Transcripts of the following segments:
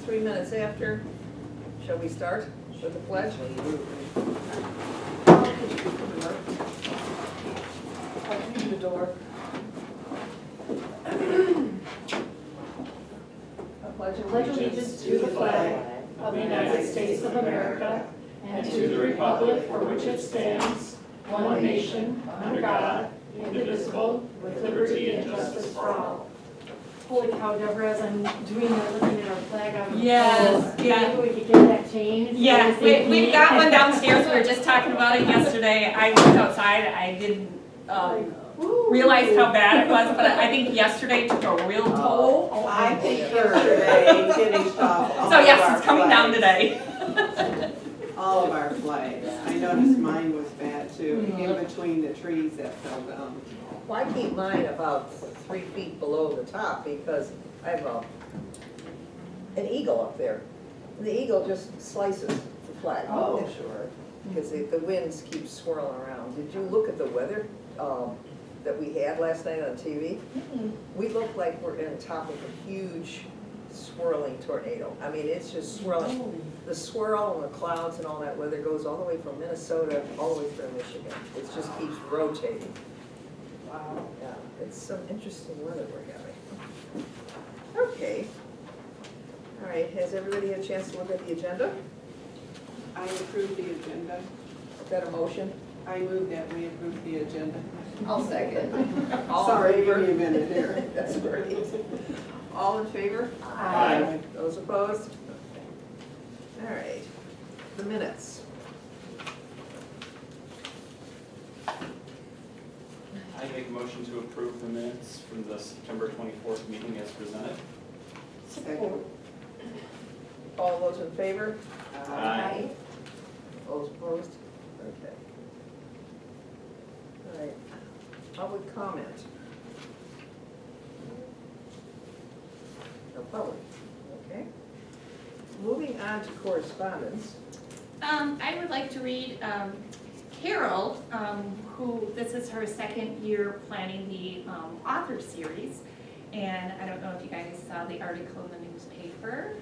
3 minutes after. Shall we start with the pledge? Open the door. Pledge allegiance to the flag of the United States of America and to the republic for which it stands, one nation, under God, indivisible, with liberty and justice for all. Holy cow, Deborah, as I'm doing that, looking at our flag, I'm Yes, maybe we could get that changed. Yeah, we've got one downstairs, we were just talking about it yesterday. I went outside, I didn't realize how bad it was, but I think yesterday took a real toll. I think yesterday finished off all So of yes, our it's coming down flags. today. All of our flags. I noticed mine was bad too, in between the trees that fell down. Well, I keep mine about 3 feet below the top because I have an eagle up there. And the eagle just slices the flag. Oh, sure. Because the winds keep swirling around. Did you look at the weather that we had last night on TV? We look like we're in top of a huge swirling tornado. I mean, it's just swirling. The swirl and the clouds and all that weather goes all the way from Minnesota all the way through Michigan. It just keeps rotating. Wow. Yeah, it's some interesting weather we're having. Okay. All right, has everybody had a chance to look at the agenda? I approved the agenda. Is that a motion? I moved that we approved the agenda. I'll second. All in Sorry, favor? give me a minute here. That's great. All in favor? Aye. Those opposed? All right, the minutes. I make a motion to approve the minutes from the September 24th meeting as presented. Second. All those in favor? Aye. Those opposed? Okay. All right, public comment. No public, okay. Moving on to correspondence. I would like to read Carol, who, this is her second year planning the author series. And I don't know if you guys saw the article in the newspaper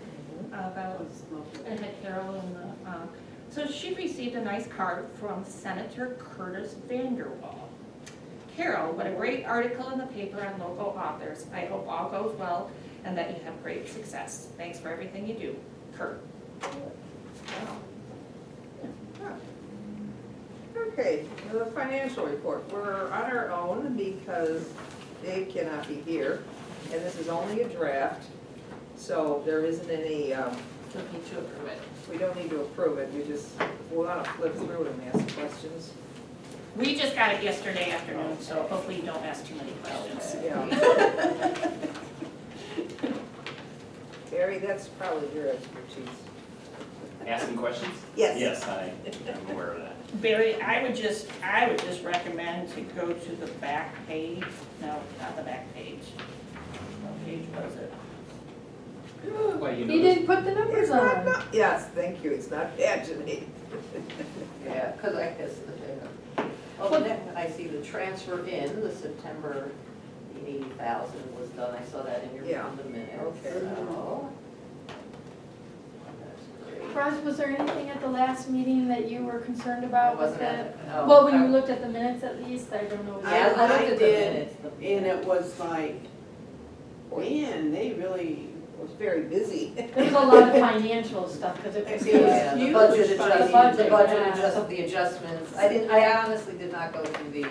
about, it had Carol in the, so she received a nice card from Senator Curtis Vanderwall. Carol, what a great article in the paper on local authors. I hope all goes well and that you have great success. Thanks for everything you do, Kurt. Okay, the financial report. We're on our own because Dave cannot be here, and this is only a draft, so there isn't any, Don't need to approve it. we don't need to approve it, we want to flip through it and ask questions. We just got it yesterday afternoon, so hopefully you don't ask too many questions. Yeah. Barry, that's probably your expertise. Asking questions? Yes. Yes, I'm aware of that. Barry, I would just recommend to go to the back page. No, not the back page. What page was it? Well, you He know, didn't put the numbers on. Yes, thank you, it's not paginated. Yeah, because I guess oh, the next, I see the transfer in, the September, the 80,000 was done, I saw that in your, Yeah. in the minutes. Okay. So, that's great. Roz, was there anything at the last meeting that you were concerned about with Wasn't that? that, oh, Well, when you I- looked at the minutes at least, I don't know. Yeah, I looked I at the did, minutes. And it was like, man, they really, It was very busy. There was a lot of financial stuff, because it was. Yeah, the huge budget financial- the budget yeah. the adjustments, I honestly did not go through the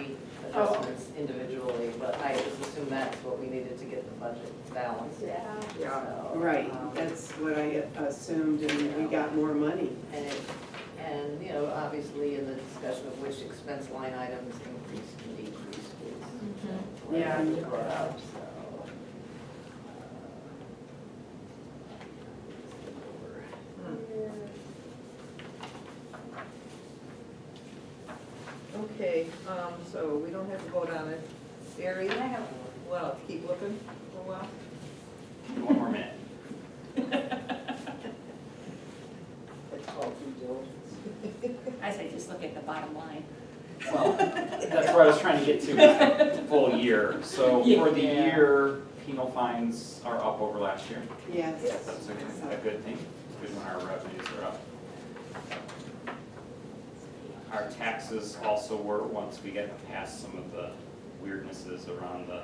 Oh. adjustments individually, but I just assumed that's what we needed to get the budget balanced. Yeah. Yeah. So, right, that's what I assumed, and we got more money. And, you know, obviously in the discussion of which expense line items increased and decreased is. Yeah. what we brought up, so. Okay, so we don't have to vote on it. Barry, I have well, keep looking for a while. One more minute. It's called due diligence. I say just look at the bottom line. Well, that's where I was trying to get to, full year. So for the Yeah. year, penal fines are up over last year. Yes. Yes. That's okay. good thing, it's good when our revenues are up. Our taxes also were, once we get past some of the weirdnesses around the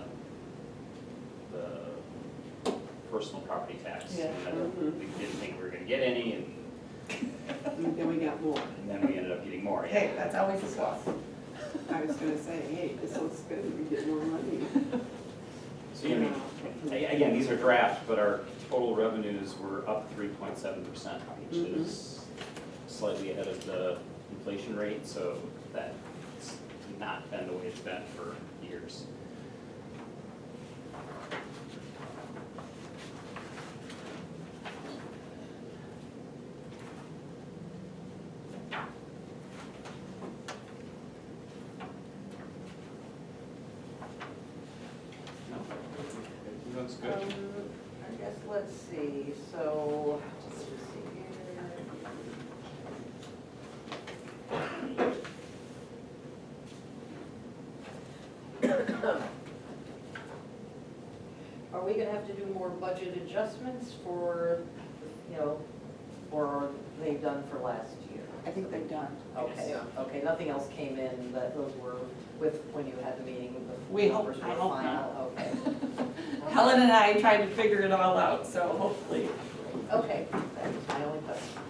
personal property tax. Yeah. And we didn't think we were gonna get any, And then we got more. and then we ended up getting more. yeah. Hey, that's always a plus. I was gonna say, hey, this looks good, we get more money. So, I mean, again, these are drafts, but our total revenues were up 3.7%, which is slightly ahead of the inflation rate, so that's not been the way it's been for years. No, everything looks good. I guess, let's see, so, let's just see here. Are we gonna have to do more budget adjustments for, you know, or are they done for last year? I think they're done. Okay, okay, nothing else came in, but those were with, when you had the meeting, the We hope- numbers I were hope final, okay. Helen and I tried to figure it all out, so hopefully. Okay, that was my only question.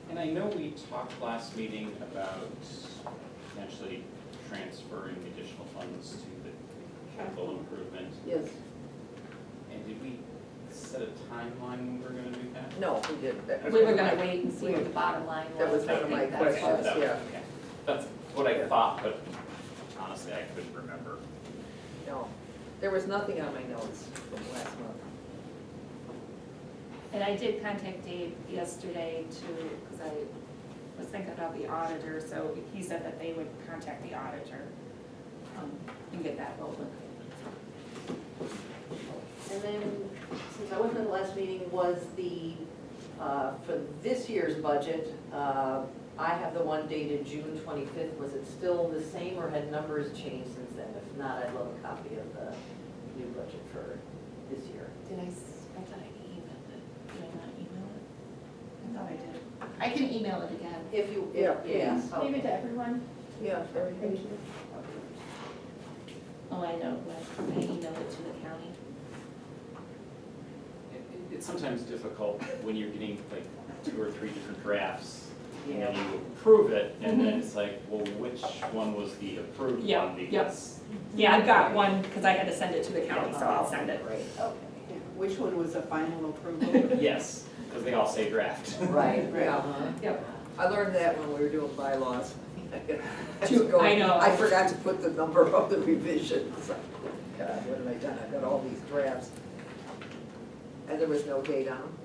And I know we talked last meeting about potentially transferring additional funds to the capital improvement. Yes, And did we set a timeline when we were gonna do that? no, we didn't. That was We were one of gonna my- wait and see what the bottom line was. That was one I of my think that's what- questions. That was- yeah. okay. That's what I thought, but honestly, I couldn't remember. No, there was nothing on my notes from last month. And I did contact Dave yesterday too, because I was thinking about the auditor, so he said that they would contact the auditor and get that rolling. And then, since I wasn't at the last meeting, was the, for this year's budget, I have the one dated June 25th. Was it still the same or had numbers changed since then? If not, I'd love a copy of the new budget for this year. Did I thought I emailed it. Did I not email it? I thought I did. I can email it again. If you, Yeah, yeah. please. Leave it to everyone. Yeah, Thank you. Oh, I know, but I emailed it to the county. It's sometimes difficult when you're getting like 2 or 3 different drafts, and then Yeah. you approve it, and then Mhm. it's like, well, which one was the approved Yeah, one? yeah. Because Yeah, I've got one, because I had to send it to the county, so I'll send it. Right, okay. Yeah. Which one was the final approval? yes, because they all say draft. Right, Yeah. uh-huh. Yep. I learned that when we were doing bylaws. I know. I forgot to put the number of the revisions. God, what have I done? I've got all these drafts. And there was no date on them.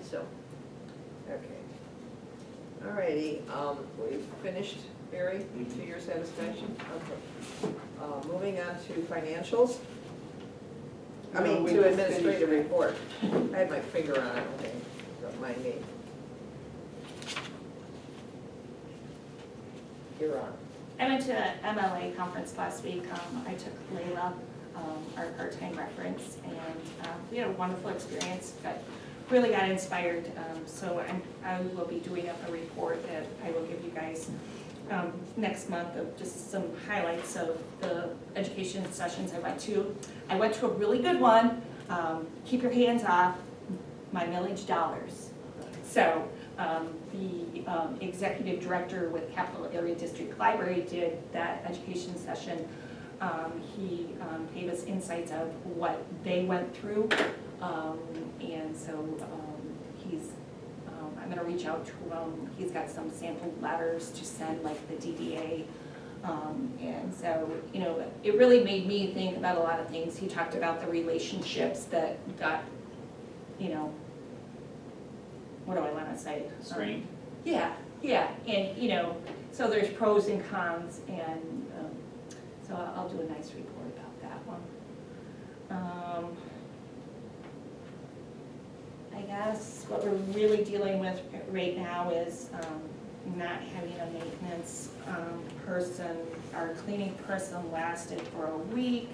So, okay. All righty, we've finished, Barry, to your satisfaction? Okay. Moving on to financials. I No, mean, we to just administrative finished report. I had my finger on it, okay, don't mind me. You're on. I went to an MLA conference last week. I took Layla, our part-time reference, and we had a wonderful experience, really got inspired. So I will be doing a report that I will give you guys next month of just some highlights of the education sessions I went to. I went to a really good one, keep your hands off my millage dollars. So the executive director with Capital Area District Library did that education session. He gave us insights of what they went through, and so I'm gonna reach out to him. He's got some sample letters to send, like the DDA. And so, you know, it really made me think about a lot of things. He talked about the relationships that got, you know, what do I wanna say? Strained. Yeah, and, you know, so there's pros and cons, and so I'll do a nice report about that one. I guess what we're really dealing with right now is not having a maintenance person. Our cleaning person lasted for a week.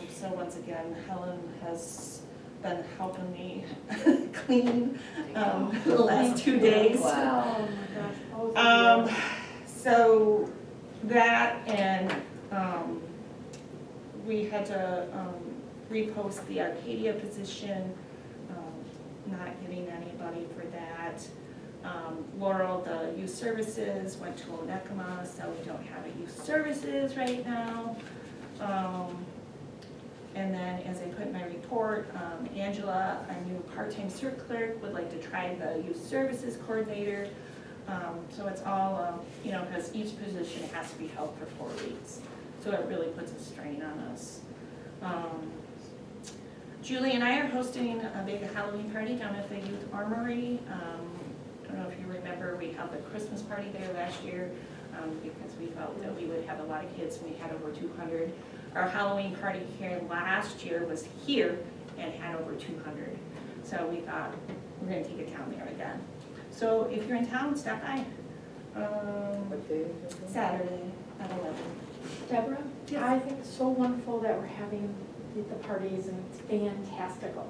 So once again, Helen has been helping me clean the last 2 days. Wow. Oh my gosh, both of you. So that and we had to repost the Arcadia position, not getting anybody for that. Laurel, the youth services, went to Onekama, so we don't have a youth services right now. And then as I put in my report, Angela, our new part-time cert clerk, would like to try the youth services coordinator. So it's all, because each position has to be held for 4 weeks. So it really puts a strain on us. Julie and I are hosting a big Halloween party down at the Youth Armory. I don't know if you remember, we held the Christmas party there last year because we felt that we would have a lot of kids, and we had over 200. Our Halloween party here last year was here and had over 200. So we thought, we're gonna take it down there again. So if you're in town, stop by. What day is it? Saturday at 11. Deborah, I think it's so wonderful that we're having the parties and it's fantastical.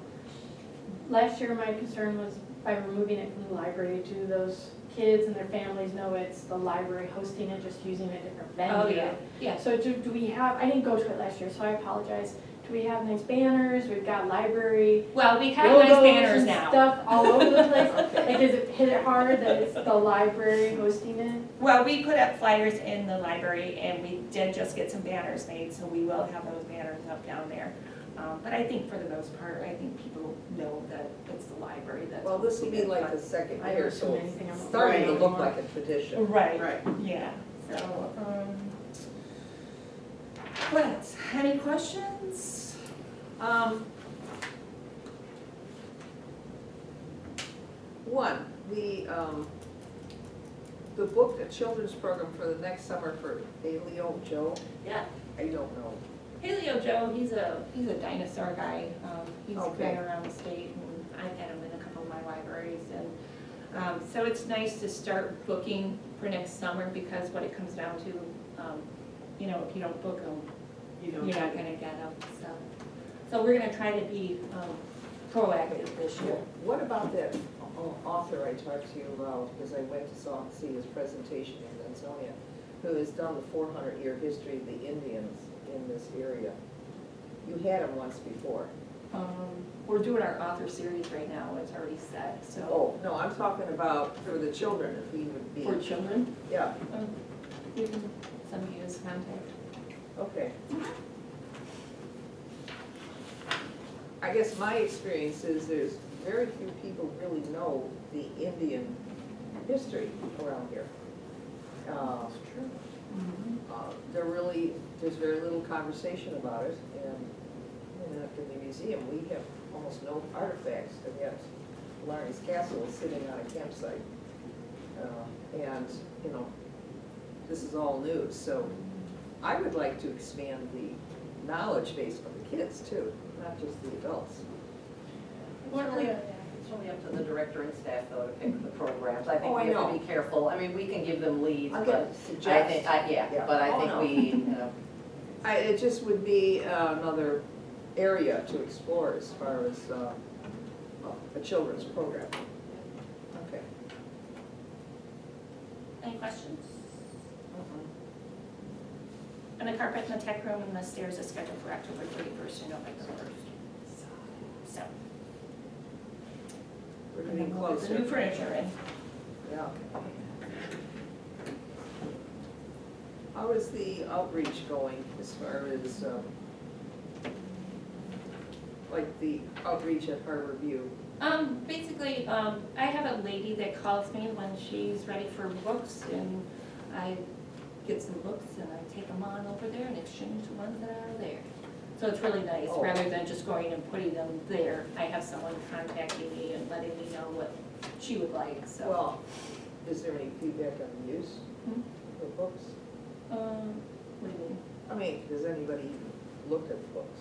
Last year, my concern was by removing it from the library, do those kids and their families know it's the library hosting it, just using a different venue? Yeah. So do we have, I didn't go to it last year, so I apologize. Do we have nice banners? We've got library Well, we have nice logos banners and now. stuff all over the place. Like, does it hit it hard that it's the library hosting it? Well, we put up flyers in the library and we did just get some banners made, so we will have those banners up down there. But I think for the most part, I think people know that it's the library that's. Well, this will be hosting it, like but- the second I year, heard so so many it's things. starting to Right. look like a tradition. Right, Right. yeah, so, what else? Any questions? One, the book, the children's program for the next summer for Paleo Joe, Yeah. I don't know. Paleo Joe, he's a dinosaur guy. He's Okay. been around the state and I've had him in a couple of my libraries. And so it's nice to start booking for next summer because what it comes down to, if you don't book them, You you're know, not gonna get them, so. So we're gonna try to be proactive this year. What about that author I talked to you about, because I went to see his presentation in Ansonia, who has done the 400-year history of the Indians in this area? You had him once before. We're doing our author series right now, it's already set, so. Oh, no, I'm talking about for the children, if he would be. For children, Yeah, you can send me his contact. okay. I guess my experience is there's very few people really know the Indian history around here. There's very little conversation about it, and in the museum, we have almost no artifacts, and yet Blarney's Castle is sitting on a campsite. And, this is all new, so I would like to expand the knowledge base for the kids too, not just the adults. It's really up to the director and staff though to pick the programs. I think Oh, I we have to know. be careful. I mean, we can give them leads, I'm but gonna I suggest. think, but I Oh, think no. we, It just would be another area to explore as far as a children's program. Okay. Any questions? And the carpet in the tech room and the stairs is scheduled for October 31st and November 1st. So, We're and getting then we'll get the new closer. furniture in. Yeah. How is the outreach going as far as, like the outreach at Harbor View? Basically, I have a lady that calls me when she's ready for books, and I get some books and I take them on over there and exchange the ones that are there. So it's really nice, Oh. rather than just going and putting them there, I have someone contacting me and letting me know what she would like, so. Well, is there any feedback on the use Hmm? of the books? What do you mean? I mean, does anybody even look at the books?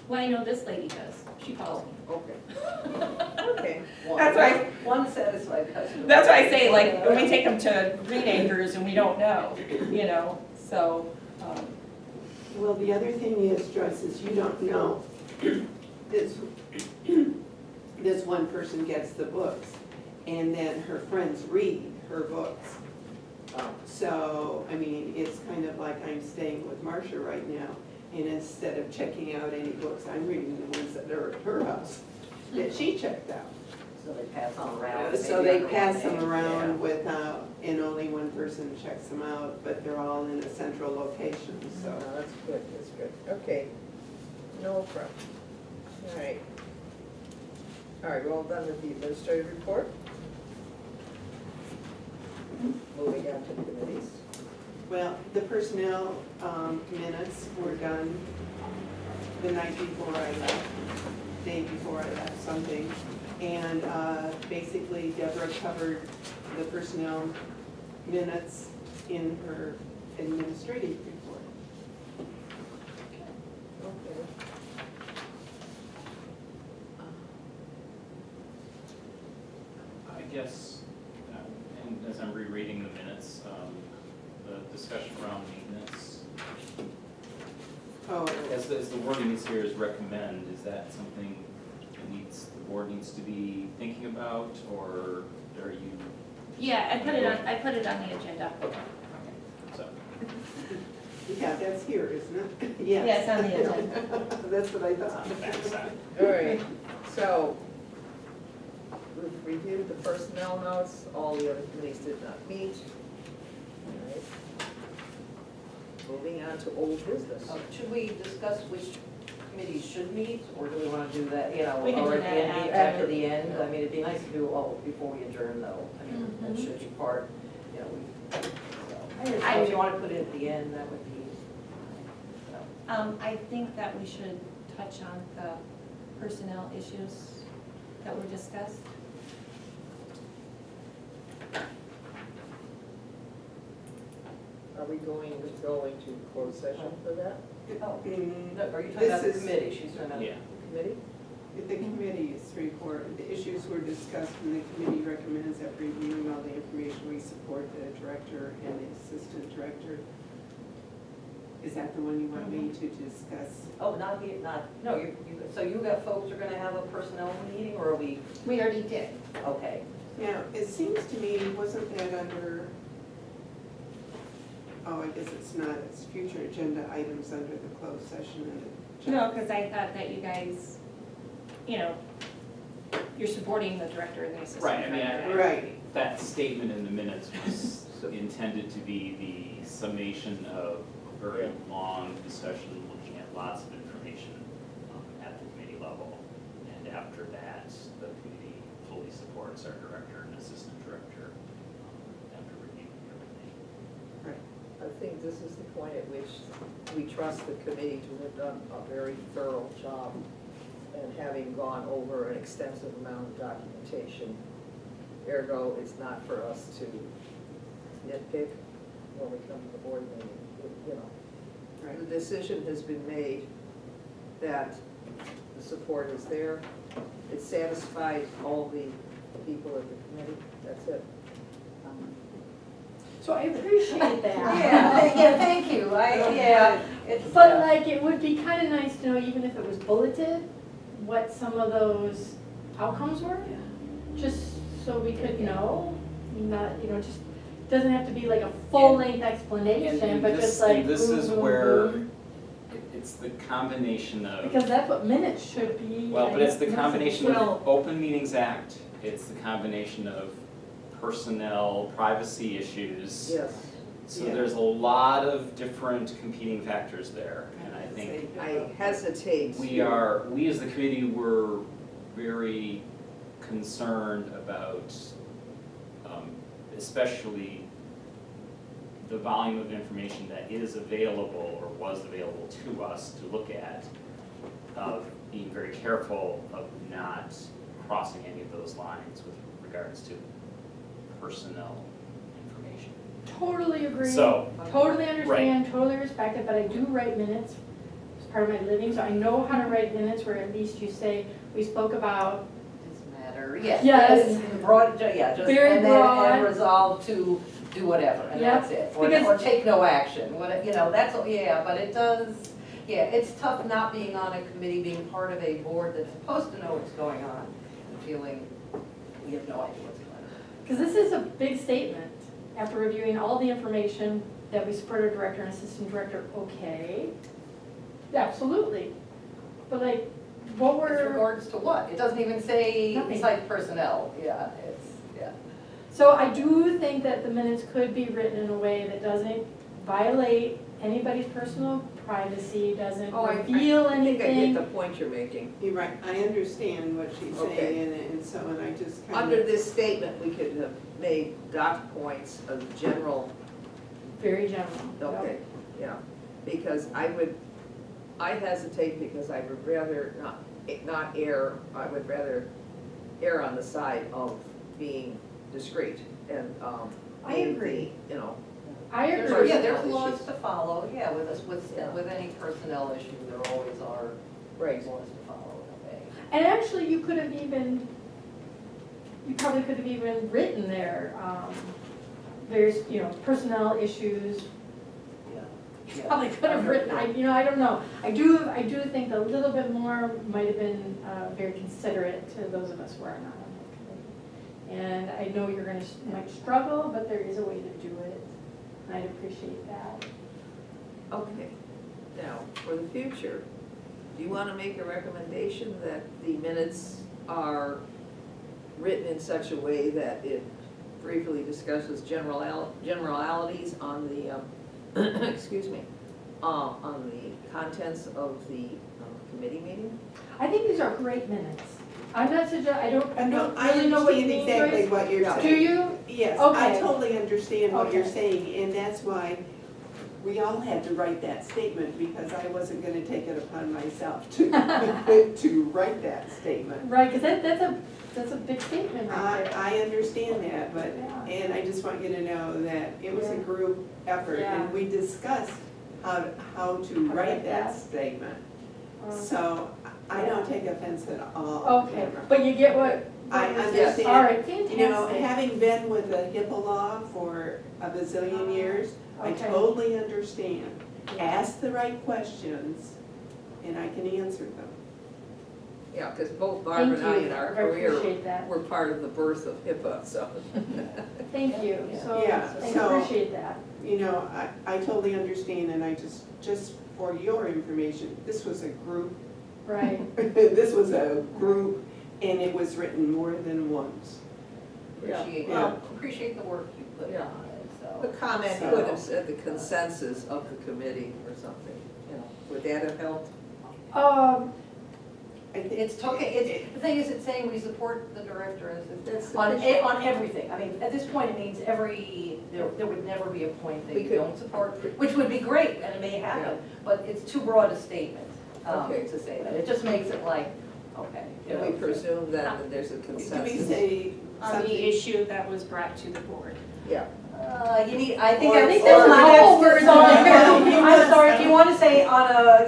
Well, I know this lady does, she calls me. Okay. Okay. That's why- one satisfied customer. That's why I say, like, when we take them to Green Acres and we don't know, so, Well, the other thing is, Joyce, is you don't know, this, this one person gets the books, and then her friends read her books. So, I mean, it's kind of like I'm staying with Marcia right now, and instead of checking out any books, I'm reading the ones that are at her house, that she checked out. So they pass them around. So maybe they pass them everyone, around without, and only one person checks them out, but they're all in a central location, No, so. that's good, that's good. Okay, no problem. All right. All right, we're all done with the administrative report. Moving on to the committees. Well, the personnel minutes were done the night before I left, day before I left, something. And basically Deborah covered the personnel minutes in her administrative report. Okay. I guess, and as I'm rereading the minutes, the discussion around maintenance, Oh, as the wording is here is recommend, is that something that the board needs to be thinking about, or are you? Yeah, I put it on the agenda. Okay, so, yeah, that's here, isn't it? Yes. Yeah, it's on the agenda. That's what I on thought. the backside. All right, so we've reviewed the personnel notes, all the other committees did not meet. All right. Moving on to old business. Should we discuss which committees should meet, or do we want to do that, you know, We can or do at the that end, after. after the end? I mean, it'd be nice to do all before we adjourn, though. I mean, that Mhm. should be part, you know, so. I- If you want to put it at the end, that would be, so. I think that we should touch on the personnel issues that were discussed. Are we going to closed session for that Oh, Mm, no, are you talking This about the is- committee? She's talking about. Yeah, committee? The committee's report, the issues were discussed, and the committee recommends that reviewing all the information, we support the director and the assistant director. Is that the one you want me to discuss? Oh, no, so you got folks who are gonna have a personnel meeting, or are we, We already did. okay. Now, it seems to me, wasn't that under, oh, I guess it's not, it's future agenda items under the closed session and the. No, because I thought that you guys, you know, you're supporting the director and the assistant right, I mean, director. Right, that statement in the minutes was intended to be the summation of a very long discussion, looking at lots of information at the committee level. And after that, the committee fully supports our director and assistant director after reviewing everything. right. I think this is the point at which we trust the committee to have done a very thorough job and having gone over an extensive amount of documentation. Ergo, it's not for us to nitpick when we come to the board meeting, you know. Right. The decision has been made that the support is there. It satisfies all the people at the committee, that's it. So I appreciate that. Yeah, thank you, it's. But like, it would be kind of nice to know, even if it was bulleted, what some of those outcomes were, just so we could know, not, you know, just, doesn't have to be like a full-length explanation, but just like. And this boom, is boom, where boom. it's the combination of. Because that's what minutes should be. Well, but it's the combination Well- of Open Meetings Act, it's the combination of personnel, privacy issues. Yes, So Yeah. there's a lot of different competing factors there, and I think I hesitate. we as the committee were very concerned about, especially the volume of information that is available or was available to us to look at, of being very careful of not crossing any of those lines with regards to personnel information. Totally agree. So, Totally understand, totally respect it, but I do write minutes as part of my living, so I know how to write minutes where at least you say, we spoke about, Doesn't matter, yes. Yes. Broad, yeah, just, Very and then, broad. and resolve to do whatever, and Yep. that's it. Because- Or take no action, what, you know, that's, yeah, but it does, Yeah, it's tough not being on a committee, being part of a board that's supposed to know what's going on, and feeling we have no idea what's going on. Because this is a big statement. After reviewing all the information that we support our director and assistant director, okay, absolutely. But like, what With were, regards to what? It doesn't even say Nothing. site personnel, yeah, yeah. so I do think that the minutes could be written in a way that doesn't violate anybody's personal privacy, doesn't Oh, reveal I think I get anything. the point you're making. You're right, I understand what she's Okay. saying, and so, and I just kind of. Under this statement, we could have made dot points of general, Very general. Yep. okay, yeah. Because I hesitate because I would rather not err, I would rather err on the side of being discreet and, I being agree. the, you know, I There's, agree. yeah, there's Personnel laws issues. to follow, yeah, Yeah. with any personnel issue, there always are right. laws to follow and obey. And actually, you could have even, you probably could have even written there, there's, personnel issues. Yeah. Probably could have written, I don't know. I do think a little bit more might have been very considerate to those of us who are not on that committee. And I know you're gonna, might struggle, but there is a way to do it. And I'd appreciate that. Okay, now, for the future, do you want to make a recommendation that the minutes are written in such a way that it briefly discusses generalities on the, excuse me, on the contents of the committee meeting? I think these are great minutes. I'm not I don't No, I really know what you understand mean, exactly Joyce. what you're Yeah. saying. Do you? Yes, I Okay. totally understand what you're Okay. saying, and that's why we all had to write that statement, because I wasn't gonna take it upon myself to, to write that statement. Right, because that's a big statement right there. I understand that, but, Yeah. and I just want you to know that it was a group effort, Yeah. and we discussed how to write that statement. So I don't take offense at all. Okay, but you get what? I what you're saying. understand. All right, fantastic. You know, having been with the HIPAA law for a bazillion years, I Okay. totally understand. Ask the right questions, and I can answer them. Yeah, because both Barbara and I in our I career appreciate that. were part of the birth of HIPAA, so. Thank you, so Yeah, I so- appreciate that. You know, I totally understand, and I just for your information, this was a group, Right, this was a group, and it was written more than once. Appreciate, Yeah. well, appreciate the work you put in Yeah. on it, The so. comment So- could have said the consensus of the committee or something, you know, would that have helped? I think The thing is, it's saying we support the director That's on, sufficient. on everything. I mean, at this point, it means there would never be a point that We you could- don't support, which would be great, and it may happen, but it's too broad a statement, Okay. to say that. It just makes it like, okay. you Can we know, presume that there's a Do consensus? we say On something? the issue that was brought to the board. Yeah, You need, I think Or- I think or- there's a couple or- words or- on there. or- I'm sorry, if you want to say on a,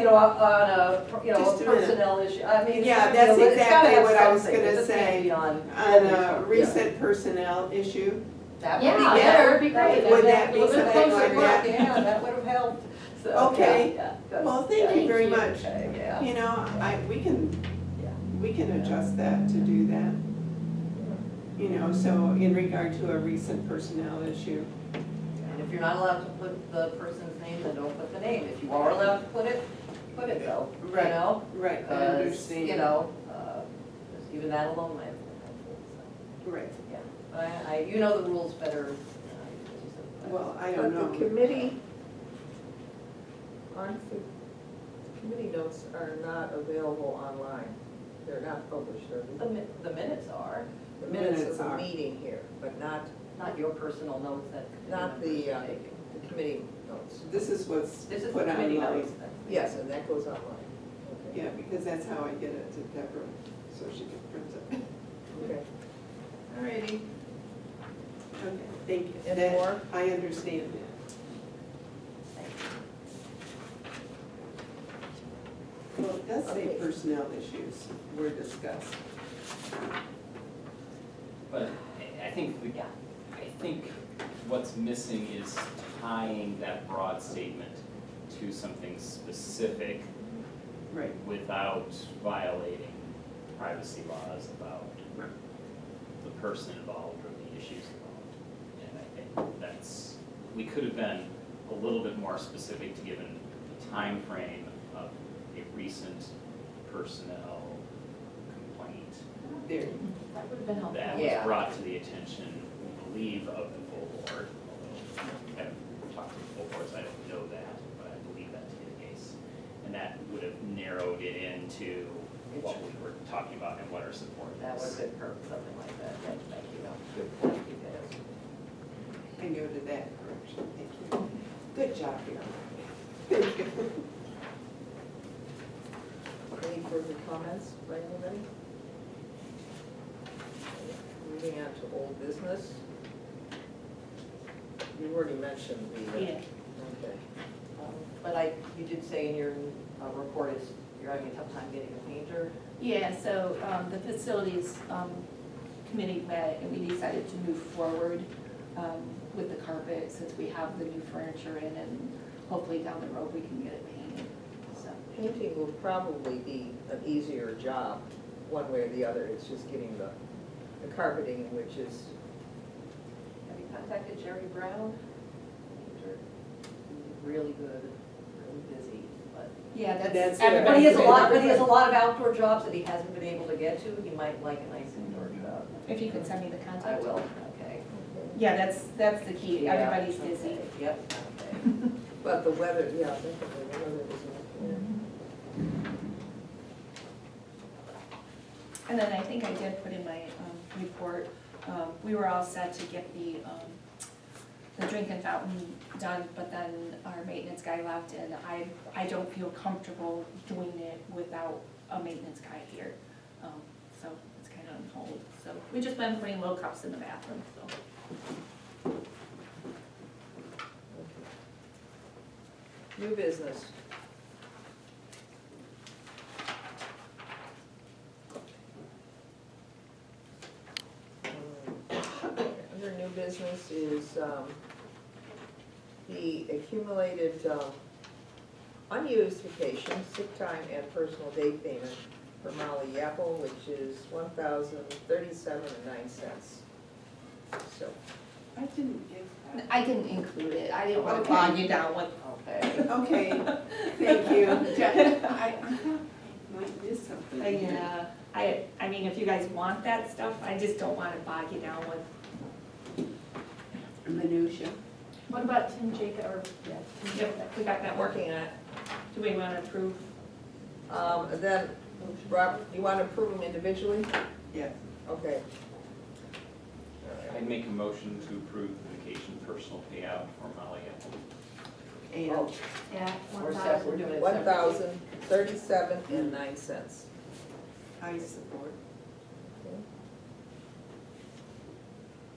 Just a minute. personnel issue, I mean, it's Yeah, gotta be that's it's gotta exactly have what I was something. It gonna just can't say. be on On a recent personnel issue, That would be Yeah, better. that would be great. Would that be A little bit something closer like look, that? Yeah, that would have helped. So, Okay. yeah, good. Well, thank you very much. Okay, yeah. You know, we Yeah. can adjust that to do that. You know, so in regard to a recent personnel issue. And if you're not allowed to put the person's name, then don't put the name. If you are allowed to put it though, you Right. know? Right, I Because, understand. you know, just even that alone might have been helpful, so, Right, yeah. But you know the rules better than I do. well, I but don't know. the committee, aren't the committee notes are not available online. They're not published, are they? The minutes are, The minutes minutes of the are. meeting here, but not not your personal notes that. Not committee the, members are taking. the committee notes. This is what's This is the put committee online. notes then. Yes, and that goes online. Okay. Yeah, because that's how I get it to Deborah, so she can print it. Okay. All righty. Okay, thank you. Any That- more? I understand that. Well, it does say Okay. personnel issues were discussed. But I think, I think what's missing is tying that broad statement to something specific Right. without violating privacy laws about the person involved or the issues involved. And I think that's, we could have been a little bit more specific to given the time frame of a recent personnel complaint There, That would have been helpful. that was Yeah. brought to the attention, we believe, of the full board. Although I haven't talked to the full board, so I don't know that, but I believe that to be the case. And that would have narrowed it into what we were talking about and what our support is. That would have been perfect, something like that, yeah, thank you. Good details. and go to that correction, thank you. Good job, here. Thank you. Any further comments by anybody? Moving on to old business. You already mentioned the. Yeah. Okay. But you did say in your report is you're having a tough time getting a painter. Yeah, so the facilities committee met and we decided to move forward with the carpet since we have the new furniture in and hopefully down the road we can get it painted, so. Painting will probably be an easier job, one way or the other. It's just getting the carpeting, which is, Have you contacted Jerry Brown? Painter. He's really good, really busy, but. Yeah, That's that's it. everybody. But he has a lot of outdoor jobs that he hasn't been able to get to. He might like a nice indoor job. If you could send me the I contact. will, okay. Yeah, that's the key, Yeah, everybody's okay. busy. Yep, okay. but the weather, yeah, definitely, the weather isn't. And then I think I did put in my report, we were all set to get the drinking fountain done, but then our maintenance guy left and I don't feel comfortable doing it without a maintenance guy here. So it's kind of on hold. So we've just been putting little cups in the bathroom, so. New business. Under new business is the accumulated unused vacation, sick time, and personal day payment for Molly Yapple, which is $1,037.09. So, I didn't get that. I didn't include it, I didn't want Okay. to bog you down with. Okay. Okay, thank you. I might miss something. Yeah, I mean, if you guys want that stuff, I just don't want to bog you down with. Minutia. What about Tim Jacob, or, yeah, Tim Jacob, we got that working on it. Do we want to approve? and then, Rob, you want to approve them individually? Yes. Okay. I'd make a motion to approve the vacation personal payout for Molly Apple. And Oh, Yeah. We're separate, we're doing it separately. $1,037.09. I support.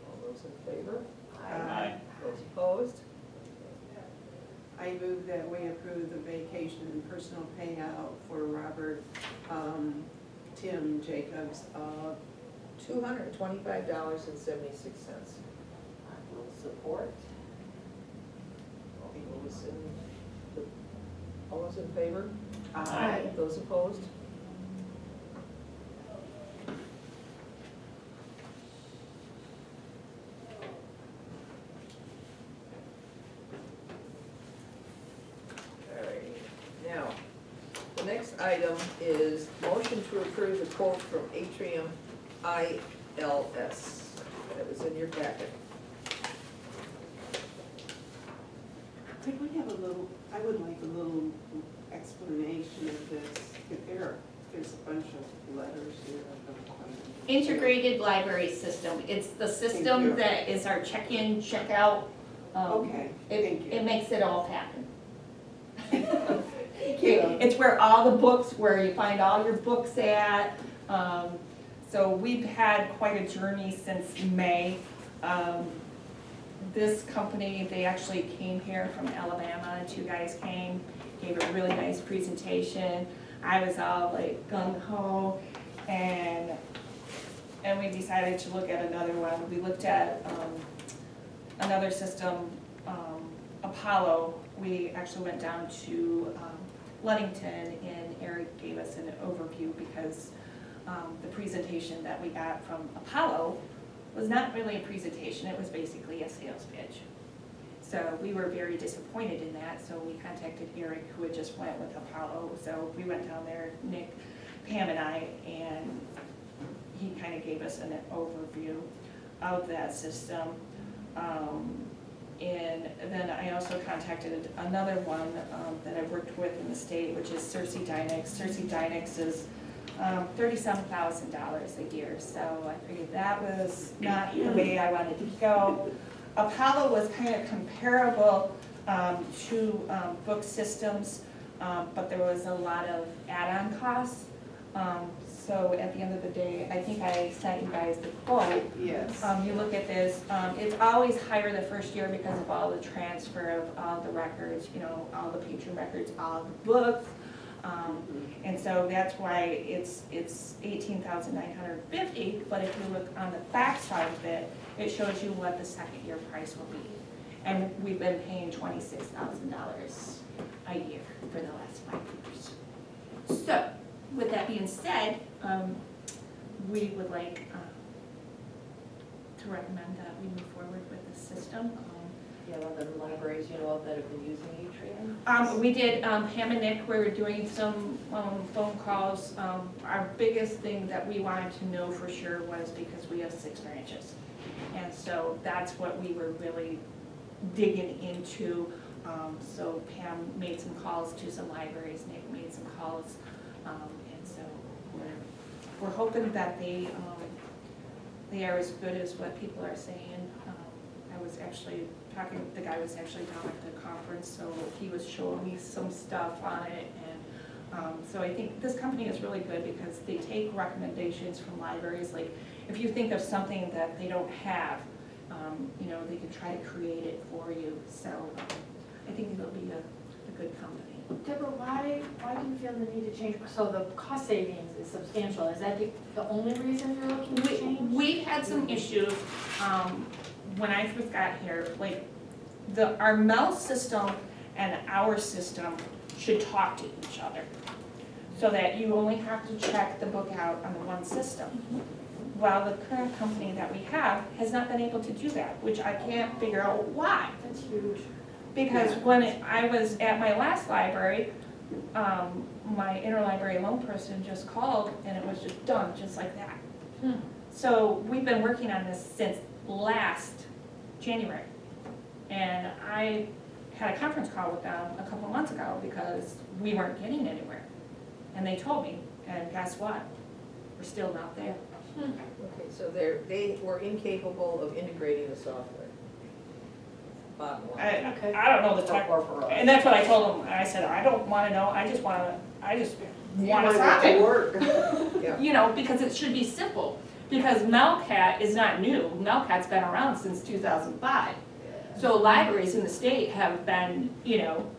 All those in favor? Aye. Those opposed? I move that we approve the vacation and personal payout for Robert, Tim Jacobs of $225.76. I will support. All those in favor? Aye. Those opposed? All right, now, the next item is motion to approve the quote from Atrium ILS. That was in your packet. Could we have a little, I would like a little explanation of this, if there's a bunch of letters here. I don't quite- Integrated library system, it's the Thank system you. that is our check-in, check-out. Okay, thank you. It makes it all happen. Thank you. It's where all the books, where you find all your books at. So we've had quite a journey since May. This company, they actually came here from Alabama, 2 guys came, gave a really nice presentation. I was all like gung ho, and we decided to look at another one. We looked at another system, Apollo, we actually went down to Ludington, and Eric gave us an overview because the presentation that we got from Apollo was not really a presentation, it was basically a sales pitch. So we were very disappointed in that, so we contacted Eric, who had just went with Apollo. So we went down there, Nick, Pam and I, and he kind of gave us an overview of that system. And then I also contacted another one that I've worked with in the state, which is Cersei Dynex. Cersei Dynex is $37,000 a year, so I figured that was not the way I wanted to go. Apollo was kind of comparable to book systems, but there was a lot of add-on costs. So at the end of the day, I think I sent you guys the quote. Yes. You look at this, it's always higher the first year because of all the transfer of all the records, you know, all the patron records, all the books. And so that's why it's $18,950, but if you look on the back side of it, it shows you what the second year price will be. And we've been paying $26,000 a year for the last 5 years. So, with that being said, we would like to recommend that we move forward with this system. Yeah, other libraries, you know, of that have been using Atrium? We did, Pam and Nick, we were doing some phone calls. Our biggest thing that we wanted to know for sure was because we have 6 branches. And so that's what we were really digging into. So Pam made some calls to some libraries, Nick made some calls. And so we're hoping that they are as good as what people are saying. I was actually talking, the guy was actually down at the conference, so he was showing me some stuff on it. And so I think this company is really good because they take recommendations from libraries. Like if you think of something that they don't have, you know, they can try to create it for you. So I think it'll be a good company. Deborah, why do you feel the need to change? So the cost savings is substantial. Is that the only reason you're looking to change? We've had some issues when I first got here. Like our Mel system and our system should talk to each other, so that you only have to check the book out on the one system. While the current company that we have has not been able to do that, which I can't figure out why. That's huge. Because when I was at my last library, my interlibrary loan person just called and it was just done, just like that. So we've been working on this since last January. And I had a conference call with them a couple months ago because we weren't getting anywhere. And they told me, and guess what? We're still not there. Okay, so they were incapable of integrating the software. Bottom line. Okay. I don't know the tech, Or for us. and that's what I told them. I said, I don't wanna know, I just want You want to it to work. Yeah. You know, because it should be simple. Because Melcat is not new. Melcat's been around since 2005. So libraries in the state have been, you know,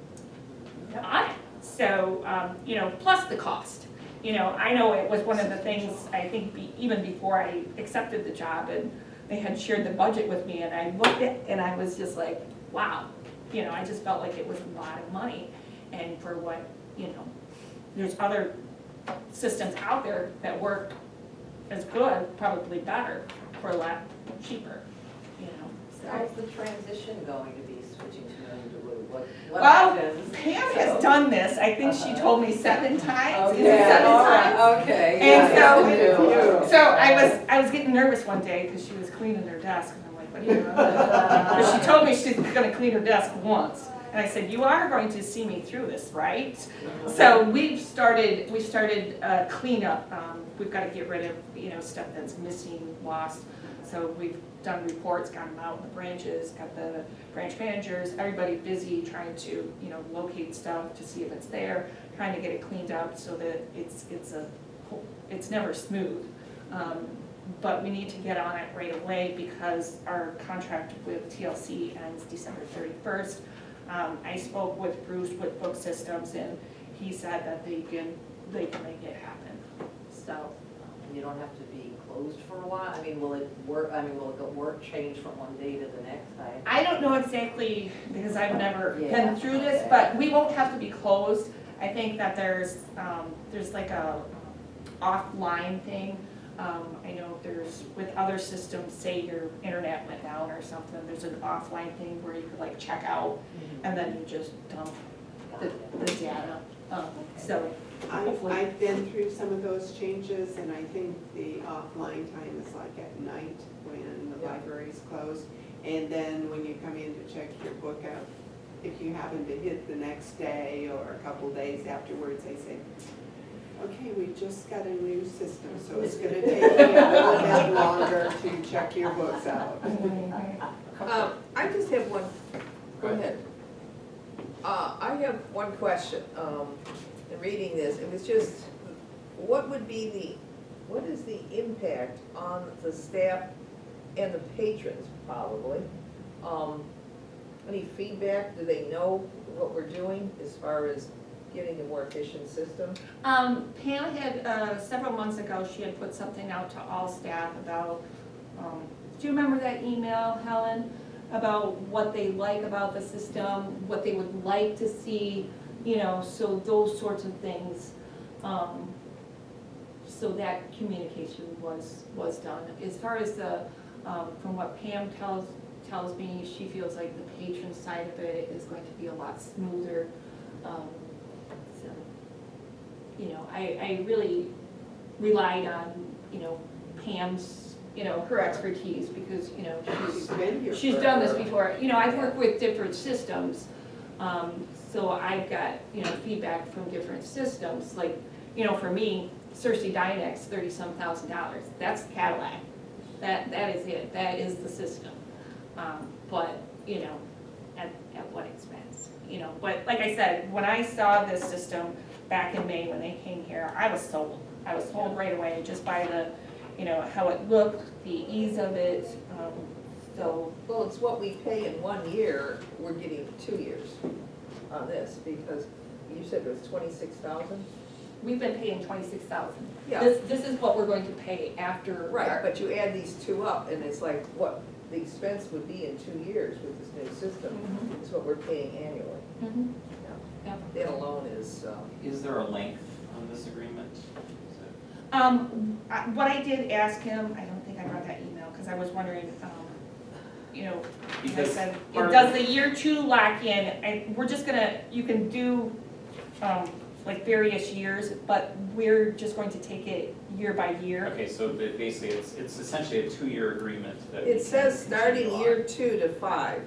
on it. So, you know, plus the cost. You know, I know it was one of the things, I think, even before I accepted the job, and they had shared the budget with me, and I looked at it, and I was just like, wow. You know, I just felt like it was a lot of money, and for what, you know, there's other systems out there that work as good, probably better, for a lot cheaper, you know, so. How's the transition going to be switching to Manistee? What Well, happens? Pam has done this, I think she told me 7 times, is it Okay, 7 all times? right, okay. And yeah, so I was getting nervous one day because she was cleaning her desk, and I'm like, what are you doing? But she told me she's gonna clean her desk once, and I said, you are going to see me through this, right? So we started cleanup. We've got to get rid of, you know, stuff that's missing, lost. So we've done reports, got them out in the branches, got the branch managers, everybody busy trying to, you know, locate stuff to see if it's there, trying to get it cleaned up so that it's never smooth. But we need to get on it right away because our contract with TLC ends December 31st. I spoke with Bruce with Book Systems, and he said that they can make it happen. So you don't have to be closed for a while? I mean, will it work, will the work change from one day to the next? I don't know exactly, because I've never Yeah, been through this, okay. but we won't have to be closed. I think that there's like a offline thing. I know there's, with other systems, say your internet went down or something, there's an offline thing where you could like check out, and then you just dump the data. So, hopefully. I've been through some of those changes, and I think the offline time is like at night when the Yeah. library's closed. And then when you come in to check your book out, if you happen to hit the next day or a couple days afterwards, they say, okay, we just got a new system, so it's gonna take you a little bit longer to check your books out. I just have one, go ahead. I have one question, in reading this, it was just, what is the impact on the staff and the patrons, probably? Any feedback, do they know what we're doing as far as getting a more efficient system? Pam had, several months ago, she had put something out to all staff about, do you remember that email, Helen? About what they like about the system, what they would like to see, so those sorts of things. So that communication was done. As far as the, from what Pam tells me, she feels like the patron side of it is going to be a lot smoother. So, I really relied on, Pam's, her expertise, because, She's been here she's done this forever. before. I've worked with different systems, so I've got, feedback from different systems. Like, for me, Cersei Dynex, $30-some thousand. That's Cadillac. That is it. That is the system. But, at what expense? But like I said, when I saw this system back in May when they came here, I was sold. I was sold right away just by the, how it looked, the ease of it, so. Well, it's what we pay in 1 year, we're getting 2 years on this, because you said it was 26,000? We've been paying $26,000. Yeah. This is what we're going to pay after. Right, but you add these two up, and it's like, what the expense would be in 2 years with this new system, Mhm. is what we're paying annually. Mhm. Yeah. Yeah. That alone is, Is there a length on this agreement? Is What I did ask him, I don't think I got that email, because I was wondering, I Because said, part of does the year 2 lock in, we're just gonna, you can do, like various years, but we're just going to take it year by year. Okay, so basically, it's essentially a 2-year agreement that we it says can starting continue year on. 2 to 5,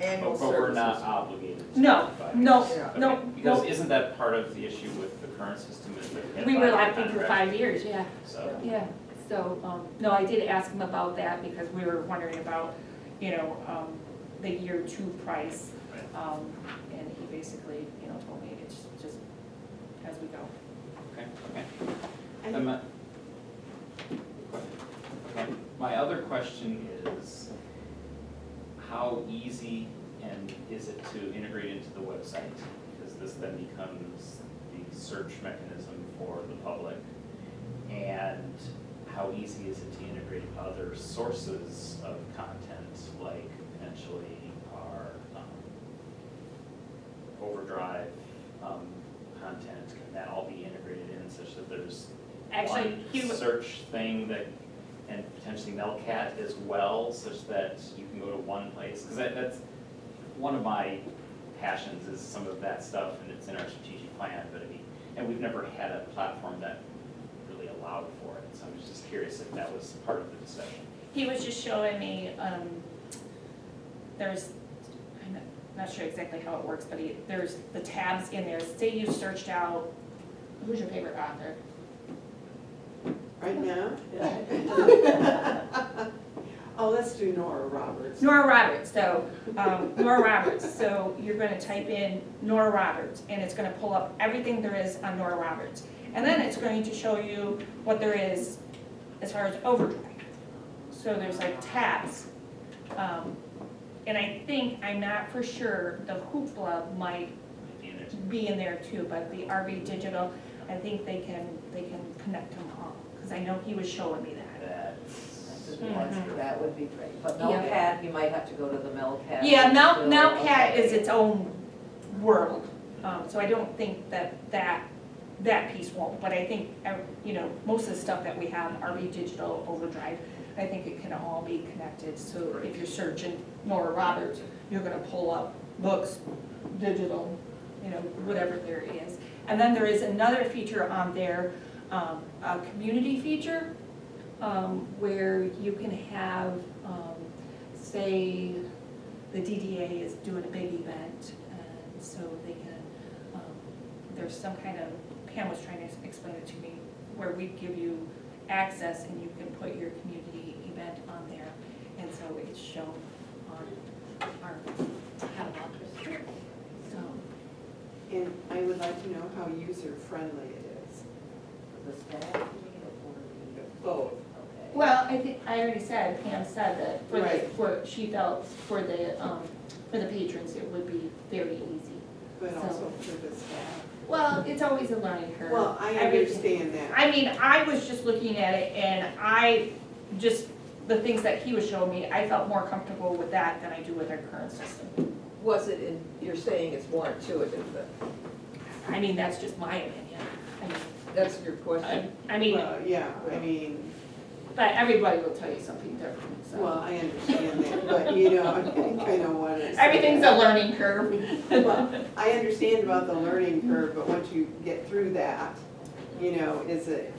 annual But services. we're not obligated to. No, 5 no, years. Yeah. Okay, no, Because no. isn't that part of the issue with the current system is that We were locked in in for 5 years, yeah. So, Yeah, so, no, I did ask him about that because we were wondering about, the year 2 price. right, And he basically, told me it's just as we go. okay, okay. And- Then my- Okay, my other question is, how easy and is it to integrate into the website? Because this then becomes the search mechanism for the public. And how easy is it to integrate other sources of content, like potentially our Overdrive content? Can that all be integrated in such that there's Actually, one he was, search thing that, and potentially Melcat as well, such that you can go to one place? Because that's one of my passions, is some of that stuff, and it's in our strategic plan, but and we've never had a platform that really allowed for it, so I was just curious if that was part of the discussion. he was just showing me, there's, I'm not sure exactly how it works, but there's the tabs in there. Say you searched out, who's your favorite author? Right now? Oh, let's do Nora Roberts. Nora Roberts, so, Nora Roberts, so you're gonna type in Nora Roberts, and it's gonna pull up everything there is on Nora Roberts. And then it's going to show you what there is as far as Overdrive. So there's like tabs. And I think, I'm not for sure, the Hoopla might Maybe in it. be in there too, but the RV Digital, I think they can connect them all, because I know he was showing me that. That would be great, but Yeah. Melcat, you might have to go to the Melcat. Yeah, Still, Melcat okay. is its own world, so I don't think that piece won't, but I think, you know, most of the stuff that we have, RV Digital, Overdrive, I think it can all be connected, so if you're searching Nora Roberts, you're gonna pull up books, digital, you know, whatever there is. And then there is another feature on there, a community feature, where you can have, say, the DDA is doing a big event, and so they can, there's some kind of, Pam was trying to explain it to me, where we give you access and you can put your community event on there, and so it's shown on our catalog. So, And I would like to know how user-friendly it is. The staff meeting or the? Both. Okay. well, I think, I already said, Pam said that Right. she felt for the patrons, it would be very easy. But So- also for the staff. Well, it's always a learning curve. Well, I Everything. understand that. I mean, I was just looking at it and the things that he was showing me, I felt more comfortable with that than I do with our current system. Was it in, you're saying it's more intuitive then? I mean, that's just my opinion. I mean, That's your question? I mean, Well, yeah, I mean, but everybody will tell you something different, so. well, I understand that, but you know, I kind of want to. Everything's a learning curve. Well, I understand about the learning curve, but once you get through that, you know, is it?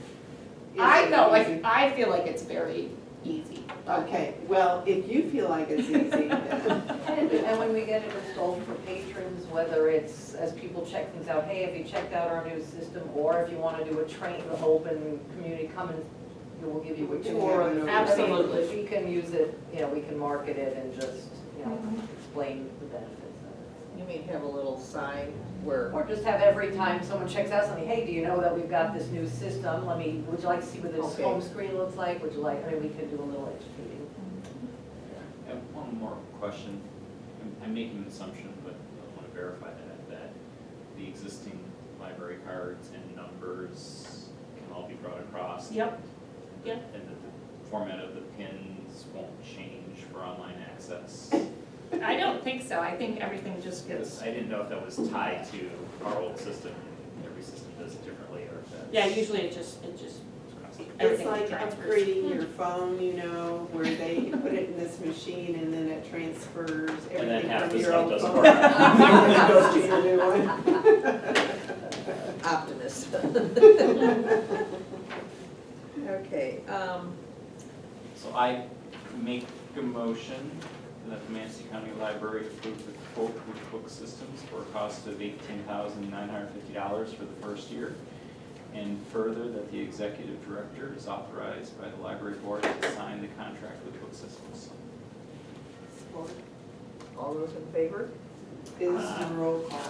I easy? feel like it's very easy. Okay, well, if you feel like it's easy, then, And when we get it installed for patrons, whether it's as people check things out, hey, have you checked out our new system? Or if you want to do a train, an open community, come and we'll give you a We can tour. have of it the- over. Absolutely. I mean, we can use it, you know, we can market it and just, you know, Mhm. explain the benefits of You mean have a little sign where, it. Or just have every time someone checks out something, hey, do you know that we've got this new system? Would you like to see what this Okay. home screen looks like? Would you like, I mean, we could do a little educating. I have one more question. I'm making an assumption, but I want to verify that the existing library cards and numbers can all be brought across. Yep, yep. And that the format of the pins won't change for online access. I don't think so. I think everything just gets, I didn't know if that was tied to our old system. Every system does it differently, or if that's. yeah, usually it just, it's everything like transfers. upgrading your phone, you know, where they put it in this machine and then it transfers And then everything half from the your stuff old doesn't phone. work. And then it goes to your new one. optimist? Okay, So I make a motion that the Manistee County Library approve the quote with book systems for a cost of $18,950 for the first year. And further, that the executive director is authorized by the library board to sign the contract with book systems. all those in favor? Is the roll call.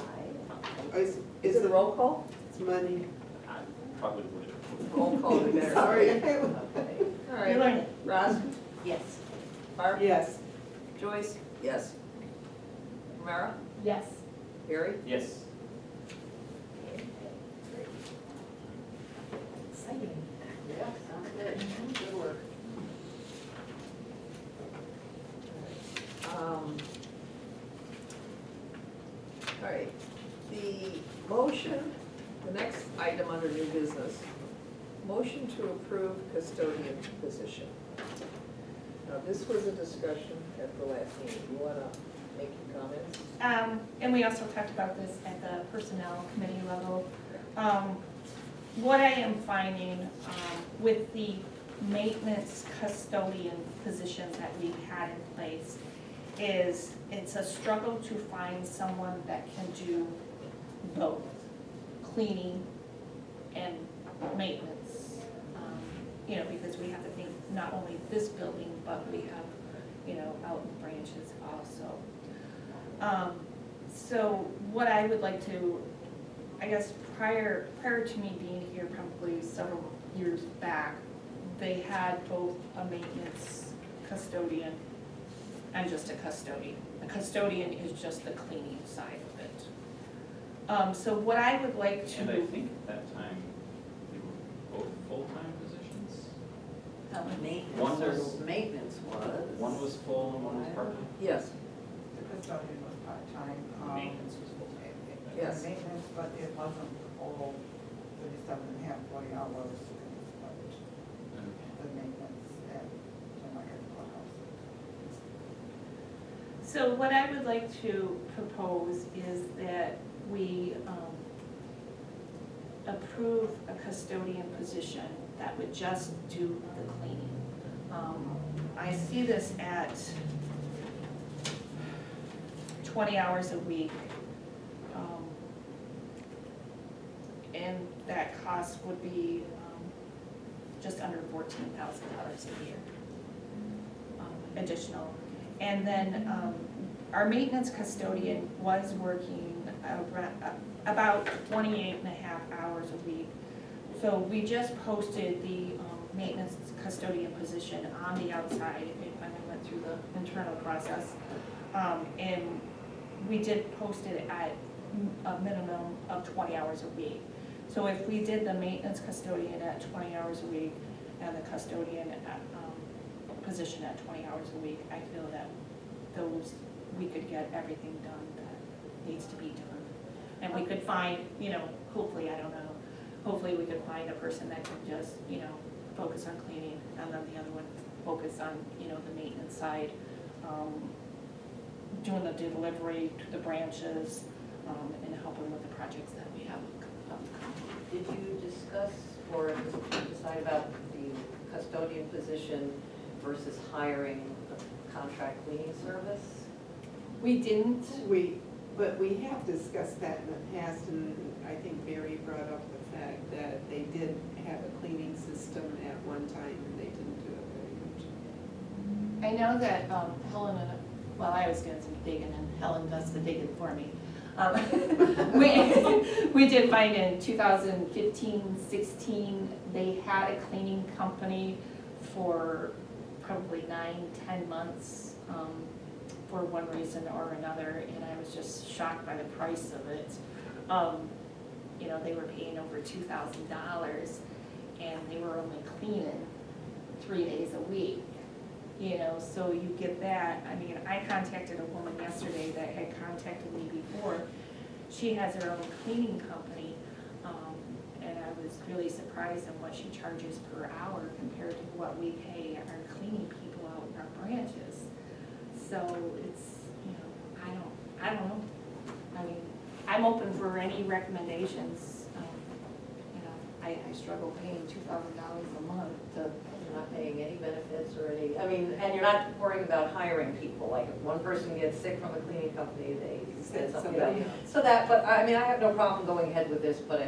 Is Is it a roll call? It's money. I probably would. Roll call would be better. Sorry. Okay. All You're right, learning. Roz, Yes. Barb, Yes. Joyce? Yes. Mara? Yes. Harry? Yes. Exciting. Yeah, sounds good. Good work. All right, the motion, the next item under new business, motion to approve custodian position. Now, this was a discussion at the last meeting. You wanna make your comments? And we also talked about this at the personnel committee level. What I am finding with the maintenance custodian positions that we've had in place is it's a struggle to find someone that can do both cleaning and maintenance. You know, because we have to think not only this building, but we have, you know, out in branches also. So what I would like to, I guess prior to me being here probably several years back, they had both a maintenance custodian and just a custodian. The custodian is just the cleaning side of it. So what I would like to. And I think at that time, One Maintenance, was- so maintenance was. One was full and one was part-time. Yes, The custodian was part-time. The maintenance was full-time. Yes. Maintenance, but it wasn't the full 37 and a half, 40 hours. But the maintenance at Kentucky Courthouse. So what I would like to propose is that we approve a custodian position that would just do the cleaning. I see this at 20 hours a week. And that cost would be just under $14,000 a year additional. And then our maintenance custodian was working about 28 and a half hours a week. So we just posted the maintenance custodian position on the outside. It finally went through the internal process. And we did post it at a minimum of 20 hours a week. So if we did the maintenance custodian at 20 hours a week and the custodian at, position at 20 hours a week, I feel that we could get everything done that needs to be done. And we could find, hopefully, I don't know, hopefully we could find a person that could just, focus on cleaning, and then the other one focus on, the maintenance side, doing the delivery to the branches, and helping with the projects that we have. Did you discuss or decide about the custodian position versus hiring a contract cleaning service? We didn't. But we have discussed that in the past, and I think Barry brought up the fact that they did have a cleaning system at one time, and they didn't do it very much. I know that Helen I was doing some digging, and Helen does the digging for me. We did find in 2015, 16, they had a cleaning company for probably 9-10 months for one reason or another, and I was just shocked by the price of it. They were paying over $2,000, and they were only cleaning 3 days a week. So you get that. I mean, I contacted a woman yesterday that had contacted me before. She has her own cleaning company, and I was really surprised at what she charges per hour compared to what we pay our cleaning people out in our branches. So it's, I don't know. I mean, I'm open for any recommendations. I struggle paying $2,000 a month to. You're not paying any benefits or any, and you're not worrying about hiring people, like if one person gets sick from a cleaning company, they send somebody else. So but I have no problem going ahead with this, but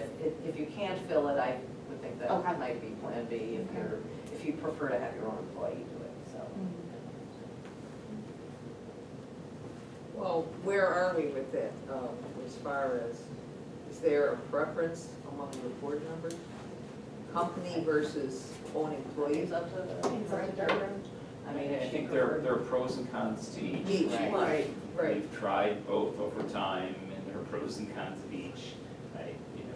if you can't fill it, I would think that Okay. might be plan B if you prefer to have your own employee do it, so. well, where are we with that, as far as, is there a preference among the board members? Company versus own employees? It's up to the director. I mean, I if think you there prefer. are pros and cons to each. Each, Right. Right. We've tried both over time, and there are pros and cons of each.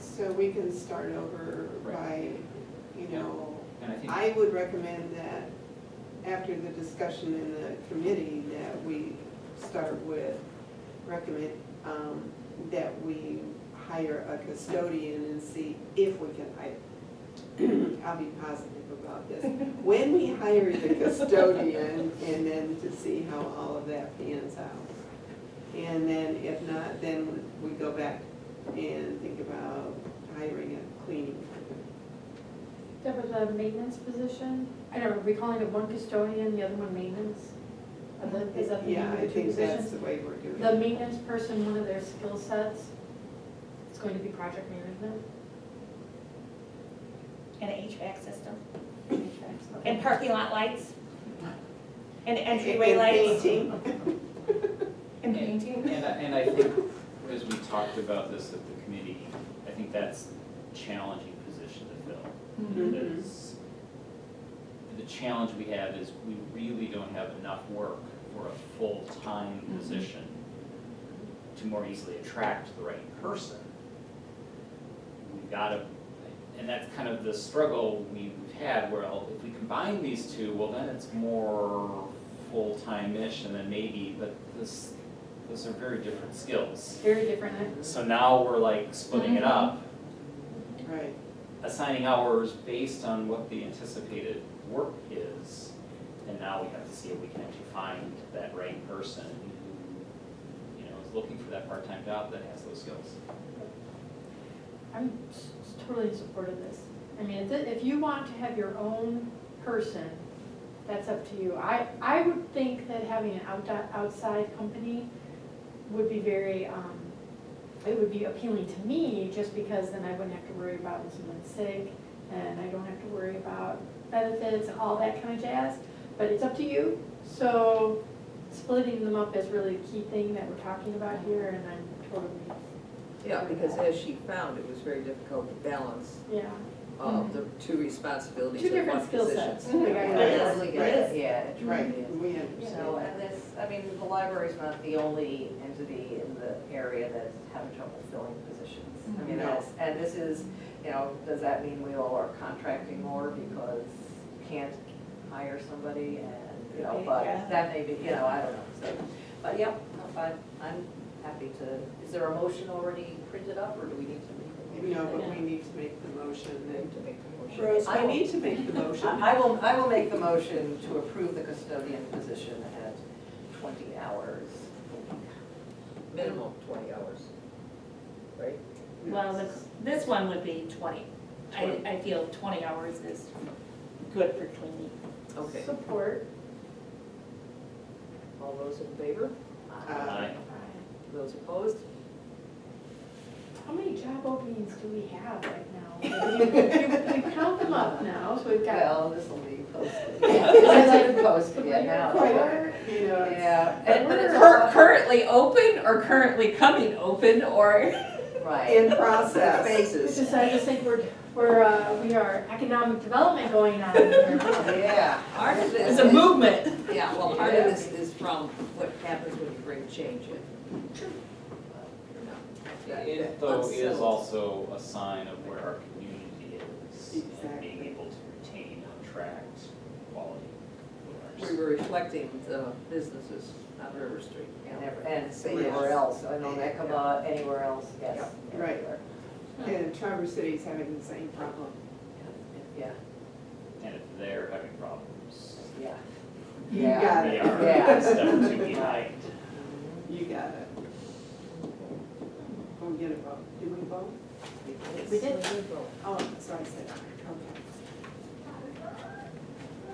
So we can start over by, And I think. I would recommend that after the discussion in the committee, that we start with that we hire a custodian and see if we can hire. I'll be positive about this. When we hire the custodian, and then to see how all of that pans out. And then if not, then we go back and think about hiring a cleaning company. There was a maintenance position, I don't know, are we calling it one custodian, the other one maintenance? Is that the name Yeah, of I the two think that's positions? the way we're doing The it. maintenance person, one of their skill sets, is going to be project management. And an HVAC system. And parking lot lights. And entryway And lights. painting. And painting. And I think, as we talked about this at the committee, I think that's a challenging position to fill. Mhm. Because the challenge we have is we really don't have enough work for a full-time position to more easily attract the right person. We've got to and that's kind of the struggle we've had, where if we combine these two, well, then it's more full-time-ish, and then maybe, but those are very different skills. Very different. So now we're like splitting it up, Right. assigning hours based on what the anticipated work is, and now we have to see if we can actually find that right person who, you know, is looking for that part-time job that has those skills. I'm totally in support of this. I mean, if you want to have your own person, that's up to you. I would think that having an outside company would be very, it would be appealing to me, just because then I wouldn't have to worry about when someone's sick, and I don't have to worry about benefits and all that kind of jazz, but it's up to you. So splitting them up is really the key thing that we're talking about here, and I'm totally, Yeah, because as she found, it was very difficult to balance yeah. the two responsibilities Two of one different skill position. sets. Mhm. Like I It know. is, Right. yeah, it truly Right, is. we So, understand. and this, I mean, the library's not the only entity in the area that's having trouble filling positions. I mean, No. that's, and this is, you know, does that mean we all are contracting more because we can't hire somebody and, you know, but Yeah. that may be, you know, I don't know, so. But, yep, I'm happy to, is there a motion already printed up, or do we need to make a motion? No, but we need to make the motion. Need to make the motion. Rose, I we will- need to make the motion. I will make the motion to approve the custodian position at 20 hours. Minimum 20 hours, right? Well, this one would be 20. I feel 20 hours is good for cleaning. Okay, Support. all those in favor? Aye. Those opposed? How many job openings do we have right now? You count them up now, so we've got Well, this will be posted. This hasn't been posted yet now. four, You know, it's- Yeah, but it's Currently open or currently coming open or? right. in The process. phases. I just think we are economic development going on here. Yeah. Part of this It's a movement. Yeah, well, part of this is from what happens when you bring change in. True. It though is also a sign of where our community is, and Exactly. being able to retain and attract quality We learners. were reflecting the businesses on River Street. And anywhere else, I know Nekama, anywhere else, yes. Yeah. Right. everywhere. And Traverse City's having the same problem. Yeah, And if they're having problems, yeah. You Yeah. got they it. are Yeah. a step too behind. You got it. Oh, we get a vote. Did we vote? We did. Oh, so I said aye.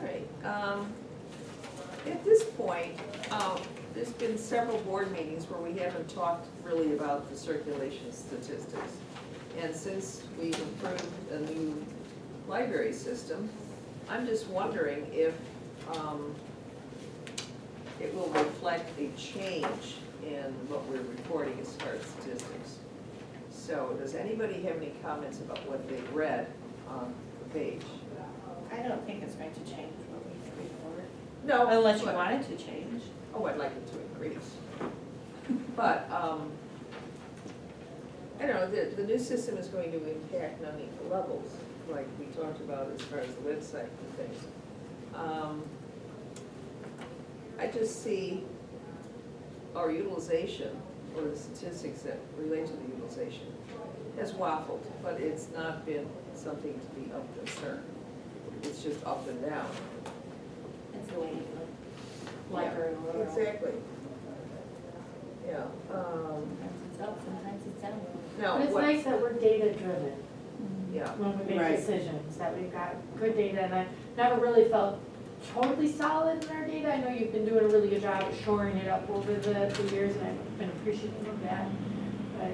Okay. All right, at this point, there's been several board meetings where we haven't talked really about the circulation statistics. And since we've improved a new library system, I'm just wondering if it will reflect a change in what we're reporting as far as statistics. So does anybody have any comments about what they read on the page? I don't think it's going to change what we report. No. Unless you but- want it to change. Oh, I'd like it to increase. But, I don't know, the new system is going to impact many levels, like we talked about as far as the website and things. I just see our utilization, or the statistics that relate to the utilization, has waffled, but it's not been something to be of concern. It's just up and down. It's the way you look. Library rural. Exactly. Yeah, Sometimes it's up, sometimes it's down. now, But it's what, nice that we're data driven yeah, when we make Right. decisions, that we've got good data, and I never really felt totally solid in our data. I know you've been doing a really good job of shoring it up over the years, and I've been appreciative of that. But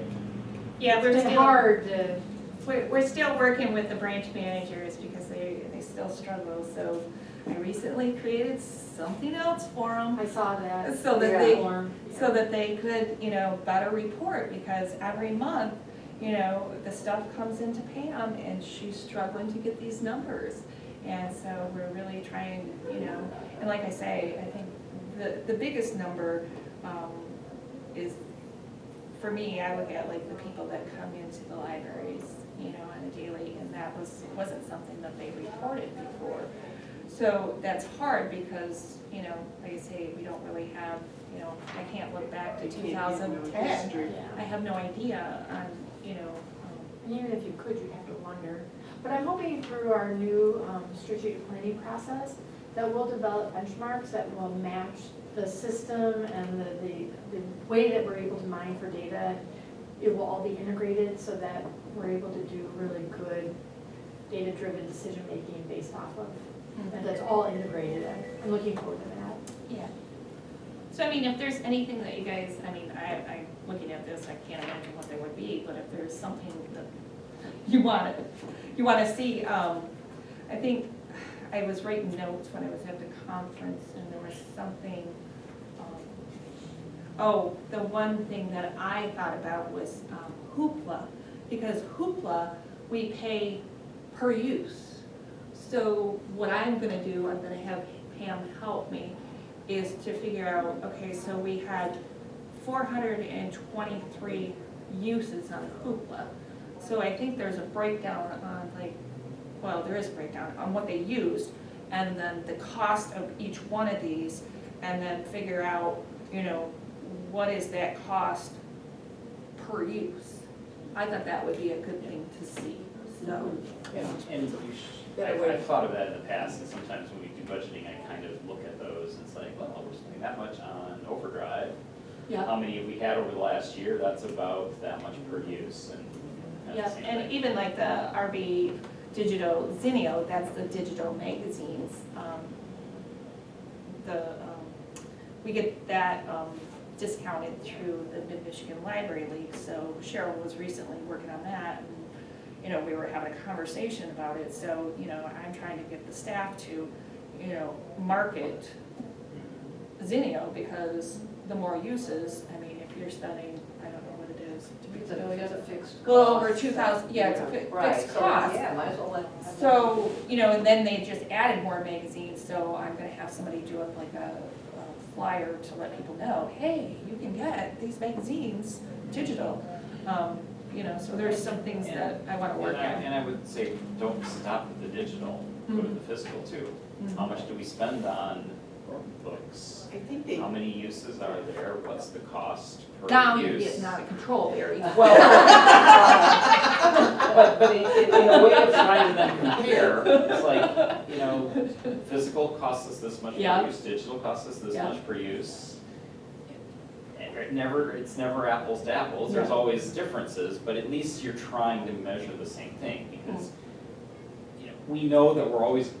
Yeah, we're it's been still, hard to, we're still working with the branch managers because they still struggle. So I recently created something else for them I saw that. So that Yeah. they- Form. so that they could, better report, because every month, the stuff comes into Pam and she's struggling to get these numbers. And so we're really trying, and like I say, I think the biggest number is, for me, I look at like the people that come into the libraries you know, on a daily, and that wasn't something that they reported before. So that's hard because, you know, like I say, we don't really have, you know, I can't look back to You can't give no 2010. history. I have no idea on, you know, And even if you could, you'd have to wonder. But I'm hoping through our new strategic planning process that we'll develop benchmarks that will match the system and the way that we're able to mine for data. It will all be integrated so that we're able to do really good data-driven decision-making based off of, and that's all integrated. I'm looking forward to that. yeah. So I mean, if there's anything that you guys, I mean, I'm looking at this, I can't imagine what they would be, but if there's something that you wanna see, I think I was writing notes when I was at the conference and there was something, the one thing that I thought about was Hoopla, because Hoopla, we pay per use. So what I'm gonna do, I'm gonna have Pam help me, is to figure out, okay, so we had 423 uses on Hoopla. So I think there's a breakdown on there is a breakdown on what they used, and then the cost of each one of these, and then figure out, you know, what is that cost per use. I thought that would be a good thing to see, so. And I've thought of that in the past, and sometimes when we do budgeting, I kind of look at those, and it's like, well, we're spending that much on overdrive. How many have we had over the last year? That's about that much per use, and that's Yeah, the same and thing. even like the RB Digital Zinio, that's the digital magazines. We get that discounted through the Mid-Michigan Library League, so Cheryl was recently working on that, and, you know, we were having a conversation about it, so, you know, I'm trying to get the staff to, you know, market Zinio, because the more uses, I mean, if you're spending, I don't know what it is. It's a fixed cost. Well, over 2,000, yeah, it's a Right, fixed so, cost. yeah, might as well let. So, you know, and then they just added more magazines, so I'm gonna have somebody do it like a flyer to let people know, hey, you can get these magazines digital. You know, so there's some things that I wanna work on. And I would say, don't stop at the digital, go to the physical too. How much do we spend on books? I think they, How many uses are there? What's the cost per Now you're use? getting out of control, Barry. Well, but in a way of trying to then compare, it's like, you know, physical costs us this much Yeah. per use, digital costs us this Yeah. much per use. It's never apples to apples, there's Yeah. always differences, but at least you're trying to measure the same thing, because, you know, we know that we're always,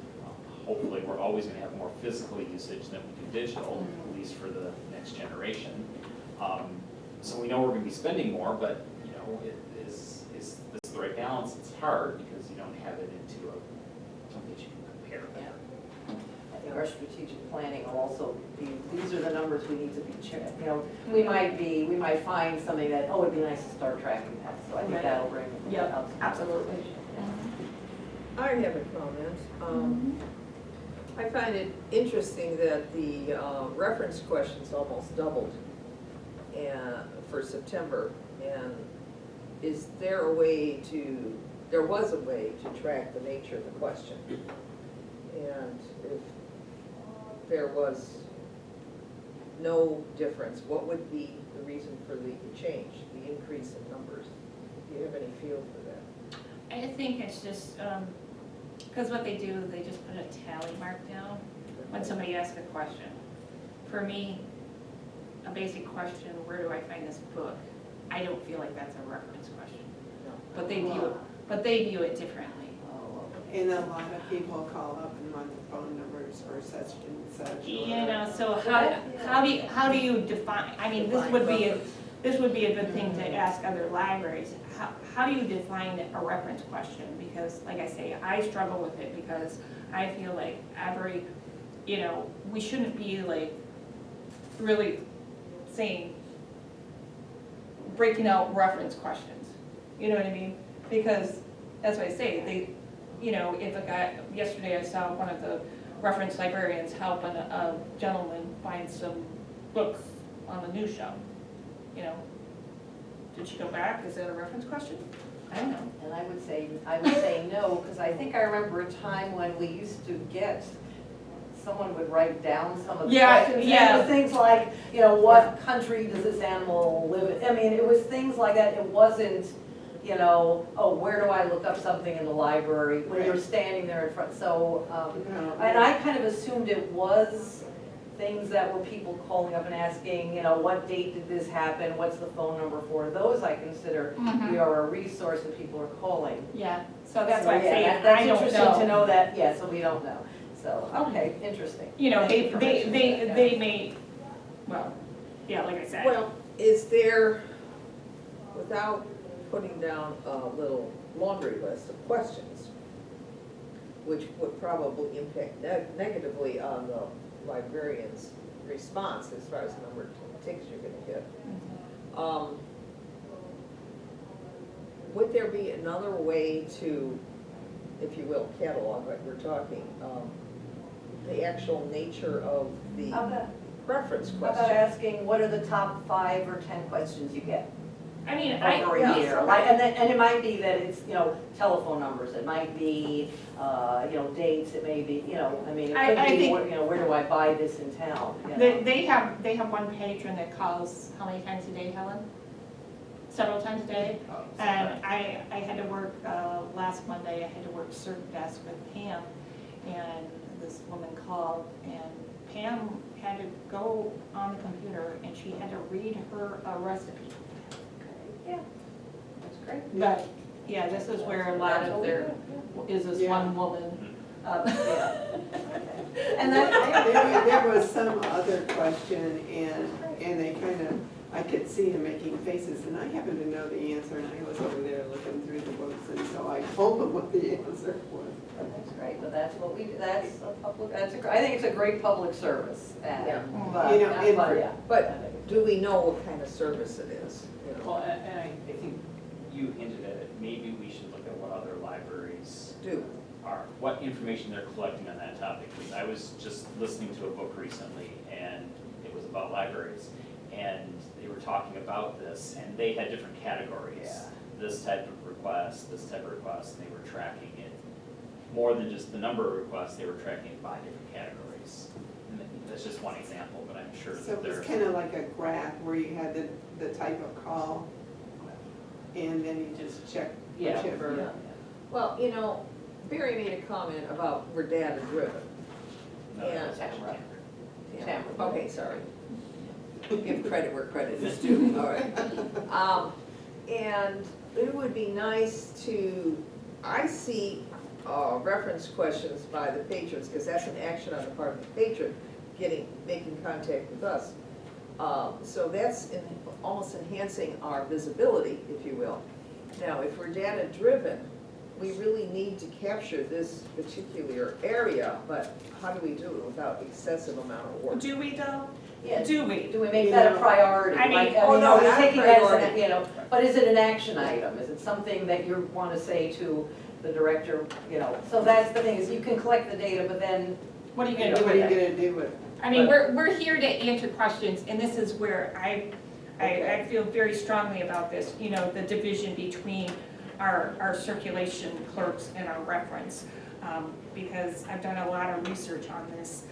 hopefully, we're always gonna have more physical usage than we do digital, at least for the next generation. So we know we're gonna be spending more, but, you know, is this the right balance? It's hard because you don't have it into something that you can compare with. I think our strategic planning will also be, these are the numbers we need to be checking, you know, we might find something that, oh, it'd be nice to start tracking that, so I think Right. that'll bring. Yep, out some- absolutely. I have a comment. I find it interesting that the reference questions almost doubled for September. And is there a way there was a way to track the nature of the question? And if there was no difference, what would be the reason for the change, the increase in numbers? Do you have any feel for that? I think it's just, because what they do, they just put a tally mark down when somebody asks a question. For me, a basic question, where do I find this book? I don't feel like that's a reference question. No. But they view it differently. Oh, and a lot of people call up and want the phone numbers for such and such. You know, so how do you define, I mean, this would be a good thing to ask other libraries. How do you define a reference question? Because like I say, I struggle with it because I feel like we shouldn't be like really saying, breaking out reference questions. You know what I mean? Because that's what I say, if a guy, yesterday I saw one of the reference librarians helping a gentleman find some books on the news show. You know, did she go back? Is that a reference question? I don't know. And I would say no, because I think I remember a time when we used to get, someone would write down some of the Yeah, questions. And yeah. it was things like, you know, what country does this animal live in? I mean, it was things like that. It wasn't, you know, oh, where do I look up something in the library when you're standing there in front? So, and I kind of assumed it was things that were people calling up and asking, you know, what date did this happen? What's the phone number for? Those I consider Mhm. we are a resource that people are calling. Yeah, so that's So, why I'm yeah, saying, that's I don't interesting to know. know that, yeah, so we don't know. So, okay, interesting. You know, Thank they, you for they, mentioning they, that, they may, well, yeah, like I said. Well, is there, without putting down a little laundry list of questions, which would probably impact negatively on the librarian's response as far as the number of ticks you're gonna get, would there be another way to, if you will, catalog, like we're talking, the actual nature of the How about, preference how about question? asking, what are the top 5 or 10 questions you get I mean, over yeah, a year? Like, and it might be that it's, you know, telephone numbers, it might be, you know, dates, it may be, you know, I mean, it I could be, think- you know, where do I buy this in town? You know? they have one patron that calls, how many times a day, Helen? Several times a day. And I had to work, last Monday, I had to work certain desk with Pam, and this woman called, and Pam had to go on the computer, and she had to read her a recipe. Yeah, that's great. But, yeah, this is where a lot of their, is this one woman. Yeah. And that, There was some other question and they kind of, I could see them making faces and I happened to know the answer and I was over there looking through the books and so I told them what the answer was. that's great, but that's what we do, that's a public, I think it's a great public service. And- Yeah. But, You know, and but, for- yeah. But do we know what kind of service it is, you know? Well, and I think you hinted at it, maybe we should look at what other libraries Do, are, what information they're collecting on that topic. Because I was just listening to a book recently, and it was about libraries, and they were talking about this, and they had different categories. Yeah. This type of request, this type of request, and they were tracking it. More than just the number of requests, they were tracking it by different categories. And that's just one example, but I'm sure So that it there's. was kind of like a graph where you had the type of call and then you just check Yeah. whichever. Yeah. well, you know, Barry made a comment about we're data driven. No, Yeah. that's actually Tamara. Yeah. Tamara. Okay, sorry. Give credit where credit is due, all right. And it would be nice to, I see reference questions by the patrons, because that's an action on the part of the patron, making contact with us. So that's almost enhancing our visibility, if you will. Now, if we're data driven, we really need to capture this particular area, but how do we do it without excessive amount of work? Do we though? Yeah. Do we? Do we make that a priority? I mean- Like, Oh, no, are we not a taking that as an, priority. you know, but is it an action item? Is it something that you want to say to the director, you know? So that's the thing, is you can collect the data, but then, What are you gonna do What are with you it? gonna do with it? I mean, we're here to answer questions, and this is where I Okay. feel very strongly about this, you know, the division between our circulation clerks and our reference. Because I've done a lot of research on this.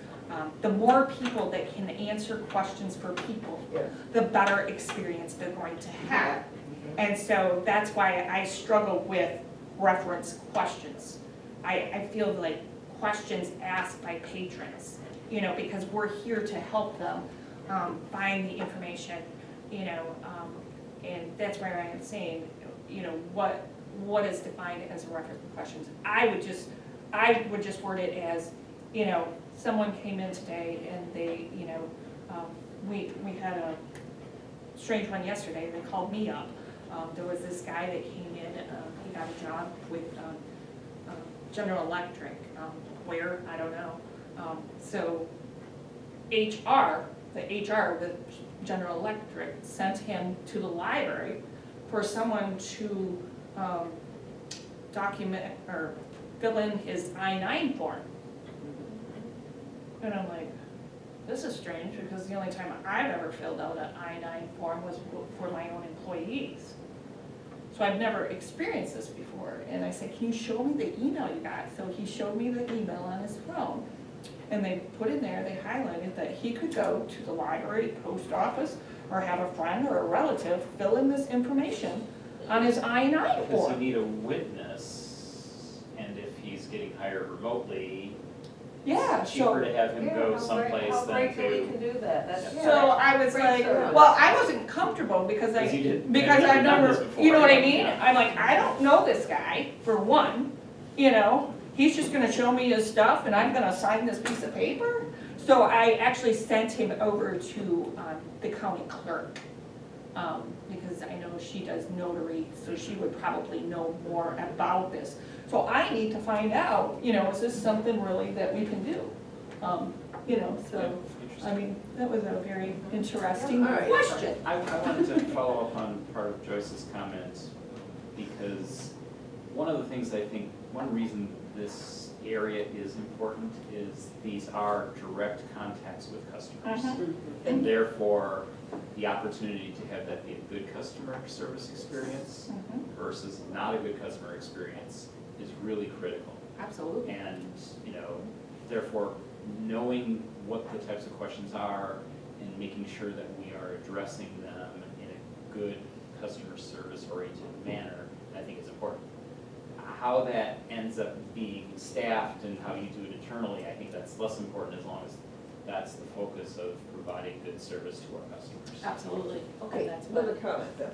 The more people that can answer questions for people, Yeah. the better experience they're going to have. And so that's why I struggle with reference questions. I feel like questions asked by patrons, you know, because we're here to help them find the information, you know, and that's where I am saying, you know, what is defined as a reference questions. I would just word it as, you know, someone came in today and they, you know, we had a strange one yesterday, they called me up. There was this guy that came in, he got a job with General Electric, where, I don't know. So HR, the HR with General Electric sent him to the library for someone to document or fill in his I-9 form. And I'm like, this is strange, because the only time I've ever filled out an I-9 form was for my own employees. So I've never experienced this before, and I said, can you show me the email you got? So he showed me the email on his phone, and they put in there, they highlighted that he could go to the library, post office, or have a friend or a relative fill in this information on his I-9 Because you form. need a witness, and if he's getting hired remotely, Yeah, it's cheaper so, to have him go someplace How than great that we to. can do that, that's. Yeah. so I was Great like, service. well, I wasn't comfortable because Because you did- because you've I've done never, this before, you know what I yeah. mean? Yeah. I'm like, I don't know this guy, for one, you know? He's just gonna show me his stuff and I'm gonna sign this piece of paper? So I actually sent him over to the county clerk, because I know she does notary, so she would probably know more about this. So I need to find out, you know, is this something really that we can do? You know, so, Interesting. I mean, that was a very interesting All right. question. I wanted to follow up on part of Joyce's comment, because one of the things I think, one reason this area is important is these are direct contacts with customers. Mhm. And therefore, the opportunity to have that be a good customer service experience Mhm. versus not a good customer experience is really critical. Absolutely. And, you know, therefore, knowing what the types of questions are and making sure that we are addressing them in a good customer service oriented manner, I think is important. How that ends up being staffed and how you do it internally, I think that's less important as long as that's the focus of providing good service to our customers. Absolutely. Okay, That's another what- comment then.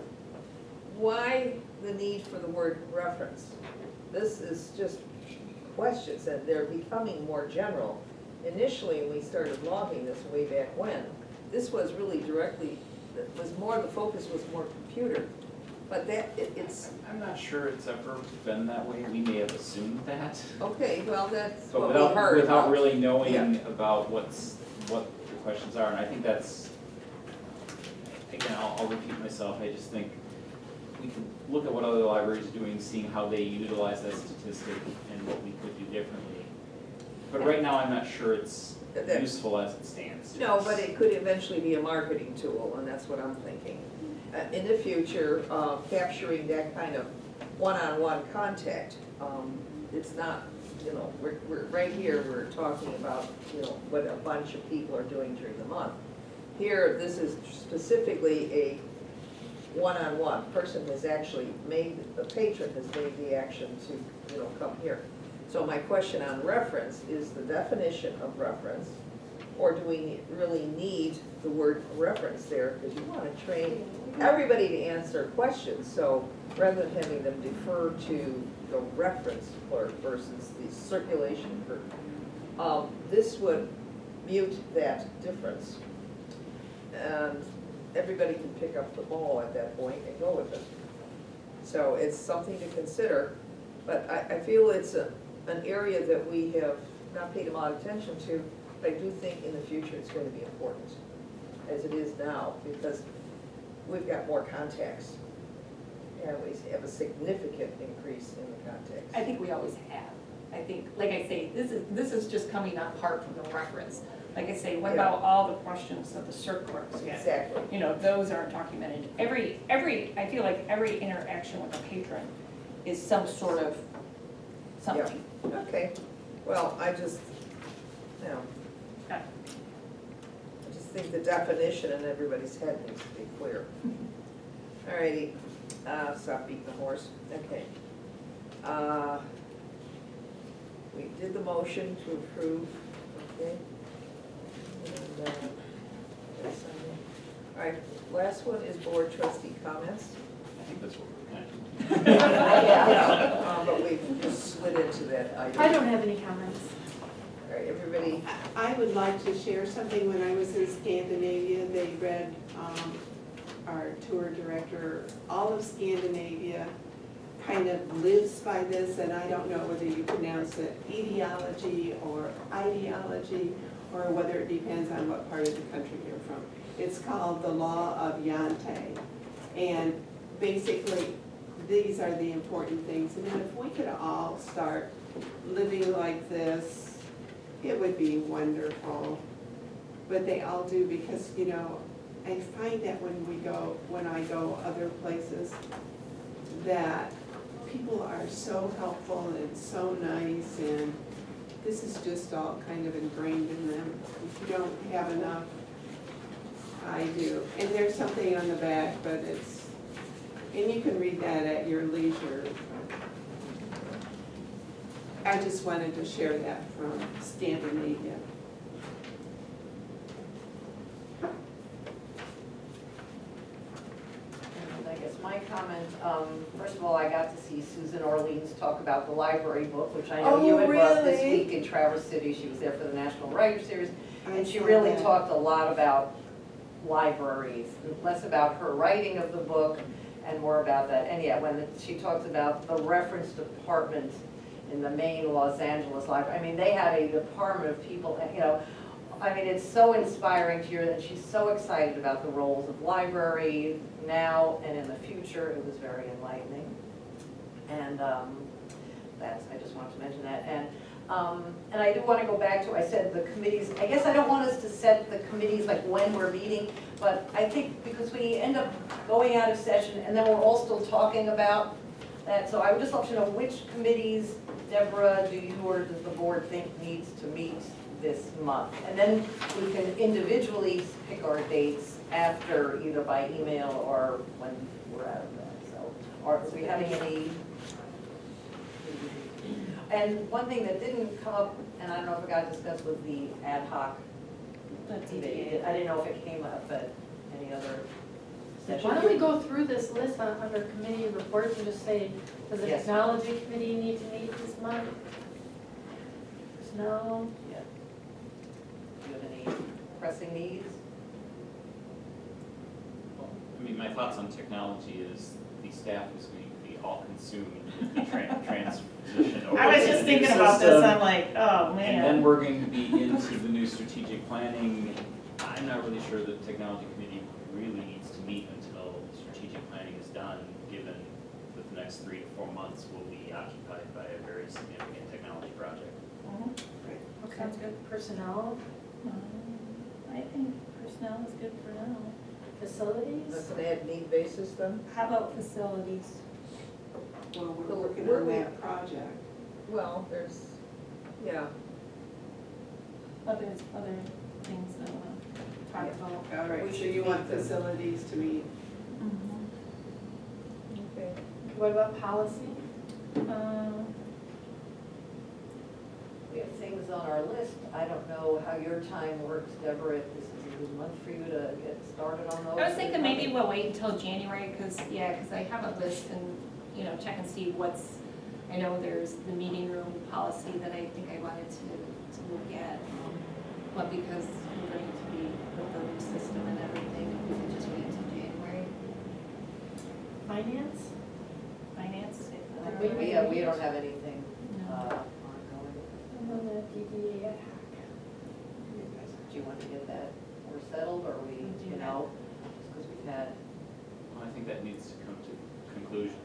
Why the need for the word reference? This is just questions, and they're becoming more general. Initially, when we started logging this way back when, this was really directly, it was more, the focus was more computer. But that, it's, I'm not sure it's ever been that way, we may have assumed that. okay, well, that's But what we heard. without about. really knowing Yeah. about what the questions are, and I think that's, again, I'll repeat myself, I just think we can look at what other libraries are doing, seeing how they utilize that statistic and what we could do differently. But right now, I'm not sure it's That- useful as it stands. No, but it could eventually be a marketing tool, and that's what I'm thinking. In the future, capturing that kind of one-on-one contact, it's not, you know, we're, right here, we're talking about, you know, what a bunch of people are doing during the month. Here, this is specifically a one-on-one, person has actually made, the patron has made the action to, you know, come here. So my question on reference is the definition of reference, or do we really need the word reference there? Because you want to train everybody to answer questions, so rather than having them defer to the reference clerk versus the circulation clerk, this would mute that difference. And everybody can pick up the ball at that point and go with it. So it's something to consider, but I feel it's an area that we have not paid a lot of attention to, but I do think in the future it's going to be important, as it is now, because we've got more contacts. And we have a significant increase in the contacts. I think we always have. I think, like I say, this is just coming apart from the reference. Like I say, what about all the questions that the cert clerks get? Exactly. You know, those aren't documented. I feel like every interaction with a patron is some sort of something. Okay, well, I just, you know, Yeah. I just think the definition in everybody's head needs to be clear. All righty, stop beating the horse, okay. We did the motion to approve, okay? And, that's, all right, last one is board trustee comments. I think that's what we're kind of doing. Yeah, but we've just slid into that item. I don't have any comments. All right, everybody, I would like to share something. When I was in Scandinavia, they read our tour director, all of Scandinavia kind of lives by this, and I don't know whether you pronounce it etiology or ideology, or whether it depends on what part of the country you're from. It's called the law of Jante. And basically, these are the important things. And then if we could all start living like this, it would be wonderful. But they all do, because, you know, I find that when I go other places, that people are so helpful and so nice, and this is just all kind of ingrained in them. If you don't have enough, I do. And there's something on the back, but it's, and you can read that at your leisure. I just wanted to share that from Scandinavia. And I guess my comment, first of all, I got to see Susan Orleans talk about the library book, which I know you Oh, had brought this really? week in Traverse City. She was there for the National Writer Series. And she I saw really that. talked a lot about libraries, less about her writing of the book and more about that. And yeah, when she talks about the reference department in the main Los Angeles library, I mean, they had a department of people, you know, I mean, it's so inspiring to hear that she's so excited about the roles of library now and in the future. It was very enlightening. And I just wanted to mention that. And I do want to go back to, I said the committees, I guess I don't want us to set the committees like when we're meeting, but I think because we end up going out of session and then we're all still talking about that, so I would just like to know which committees, Deborah, do you or does the board think needs to meet this month? And then we can individually pick our dates after, either by email or when we're out of that, so. Are we having any? And one thing that didn't come up, and I don't know if it got discussed, was the ad hoc committee. I didn't know if it came up at any other session. Why don't we go through this list under committee reports and just say, does the Yes. technology committee need to meet this month? No. Yeah. Do you have any pressing needs? I mean, my thoughts on technology is the staff is going to be all consumed with the transition over I was to just the thinking new about this, system. I'm like, oh, And then man. we're going to be into the new strategic planning. I'm not really sure the technology committee really needs to meet until strategic planning is done, given that the next 3 to 4 months will be occupied by a very significant technology project. Sounds good. Personnel, I think personnel is good for now. facilities? That's an ad need basis then? How about facilities? Well, we're So working where on we- that project. Well, there's, yeah, Other things that I want to talk about. All right, We so should you want meet them. facilities to meet. okay. What about policy? We have things on our list. I don't know how your time works, Deborah, if this is a good month for you to get started on those. I was thinking maybe we'll wait until January, because I have a list and, you know, check and see what's, I know there's the meeting room policy that I think I wanted to look at. But because we're going to be with the new system and everything, we can just wait until January. Finance? Finance? We don't have anything No. ongoing. And then the DDA ad hoc. Do you want to get that more settled, or we, you know, just because we've had. Well, I think that needs to come to conclusion.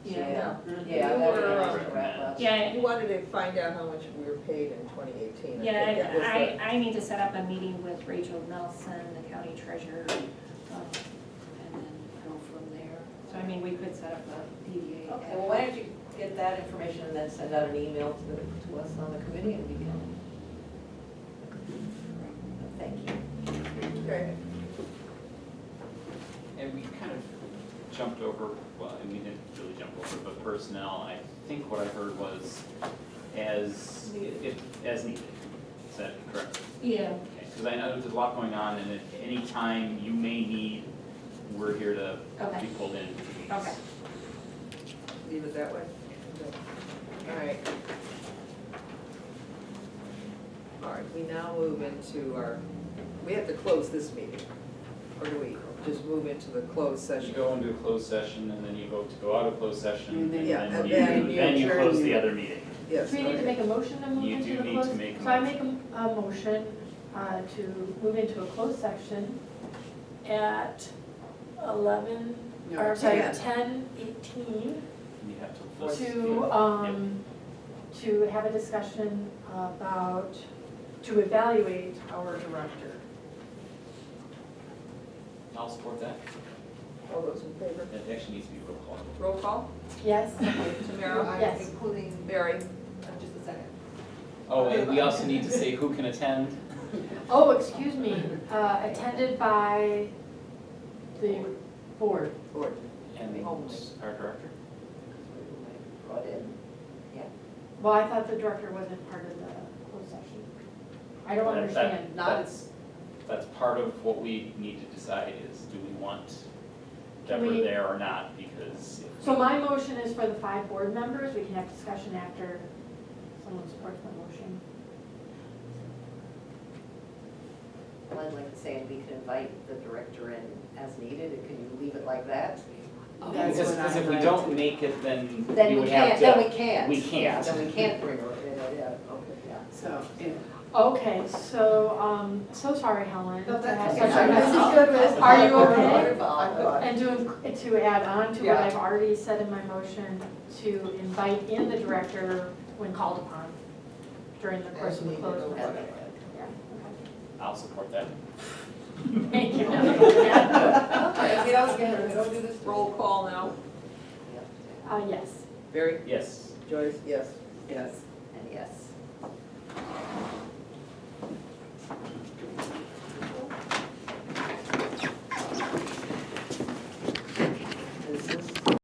Yeah. Yeah, You that would be were, nice to wrap up. Yeah, You wanted to find out how much we were paid in 2018. yeah, I think that was and I need to set up a meeting with Rachel Nelson, the county treasurer, and then go from there. So, I mean, we could set up a DDA. Okay, well, why don't you get that information and then send out an email to us on the committee, and we can. Thank you. Okay. And we kind of jumped over, well, and we didn't really jump over, but personnel, I think what I heard was as needed. Is that correct? Yeah. Okay, because I know there's a lot going on, and at any time you may need, we're here to Okay. be pulled in. Okay. Leave it that way? All right. All right, we now move into we have to close this meeting, or do we just move into the closed You session? go into a closed session, and then you vote to go out of closed session, And then- and Yeah, then and you, then you close adjourn the your- other meeting. Yes. Do we need to okay. make a motion to move You into do the need closed? to make a So I motion. make a motion to move into a closed section at 11, No, or sorry, 10. 10:18 You have to list. to have a discussion about, to evaluate our director. I'll support that. All those in favor? It actually needs to be roll call. Roll call? Yes? Tamara? Yes. Including, Mary? just a second. Oh, and we also need to say who can attend. Oh, excuse me, attended by the board. Board. And Only. our director. Brought in, yeah. Well, I thought the director wasn't part of the closed session. I don't understand. That's part of what we need to decide is, do we want that Can we're we- there or not, because. if So we- my motion is for the 5 board members. We can have discussion after someone supports my motion. Well, I'd like to say, and we can invite the director in as needed, and can you leave it like that? That's Because, what because I if we like don't to- make it, then Then we we would have can't, to. then we can't. We can't. Yeah, then we can't bring her in, yeah, okay, yeah. So, and Okay, so, so sorry, Helen. No, to have that's such okay. a mess. This is good, Liz. Are you I'm okay? good. I'm good. And to add on to what Yeah. I've already said in my motion, to invite in the director when called upon during the course As of the needed, closed okay. meeting. Yeah, I'll support that. okay. Thank you. Okay, we don't do this. Roll call now. Yes. Barry? Yes. Joyce? Yes. yes.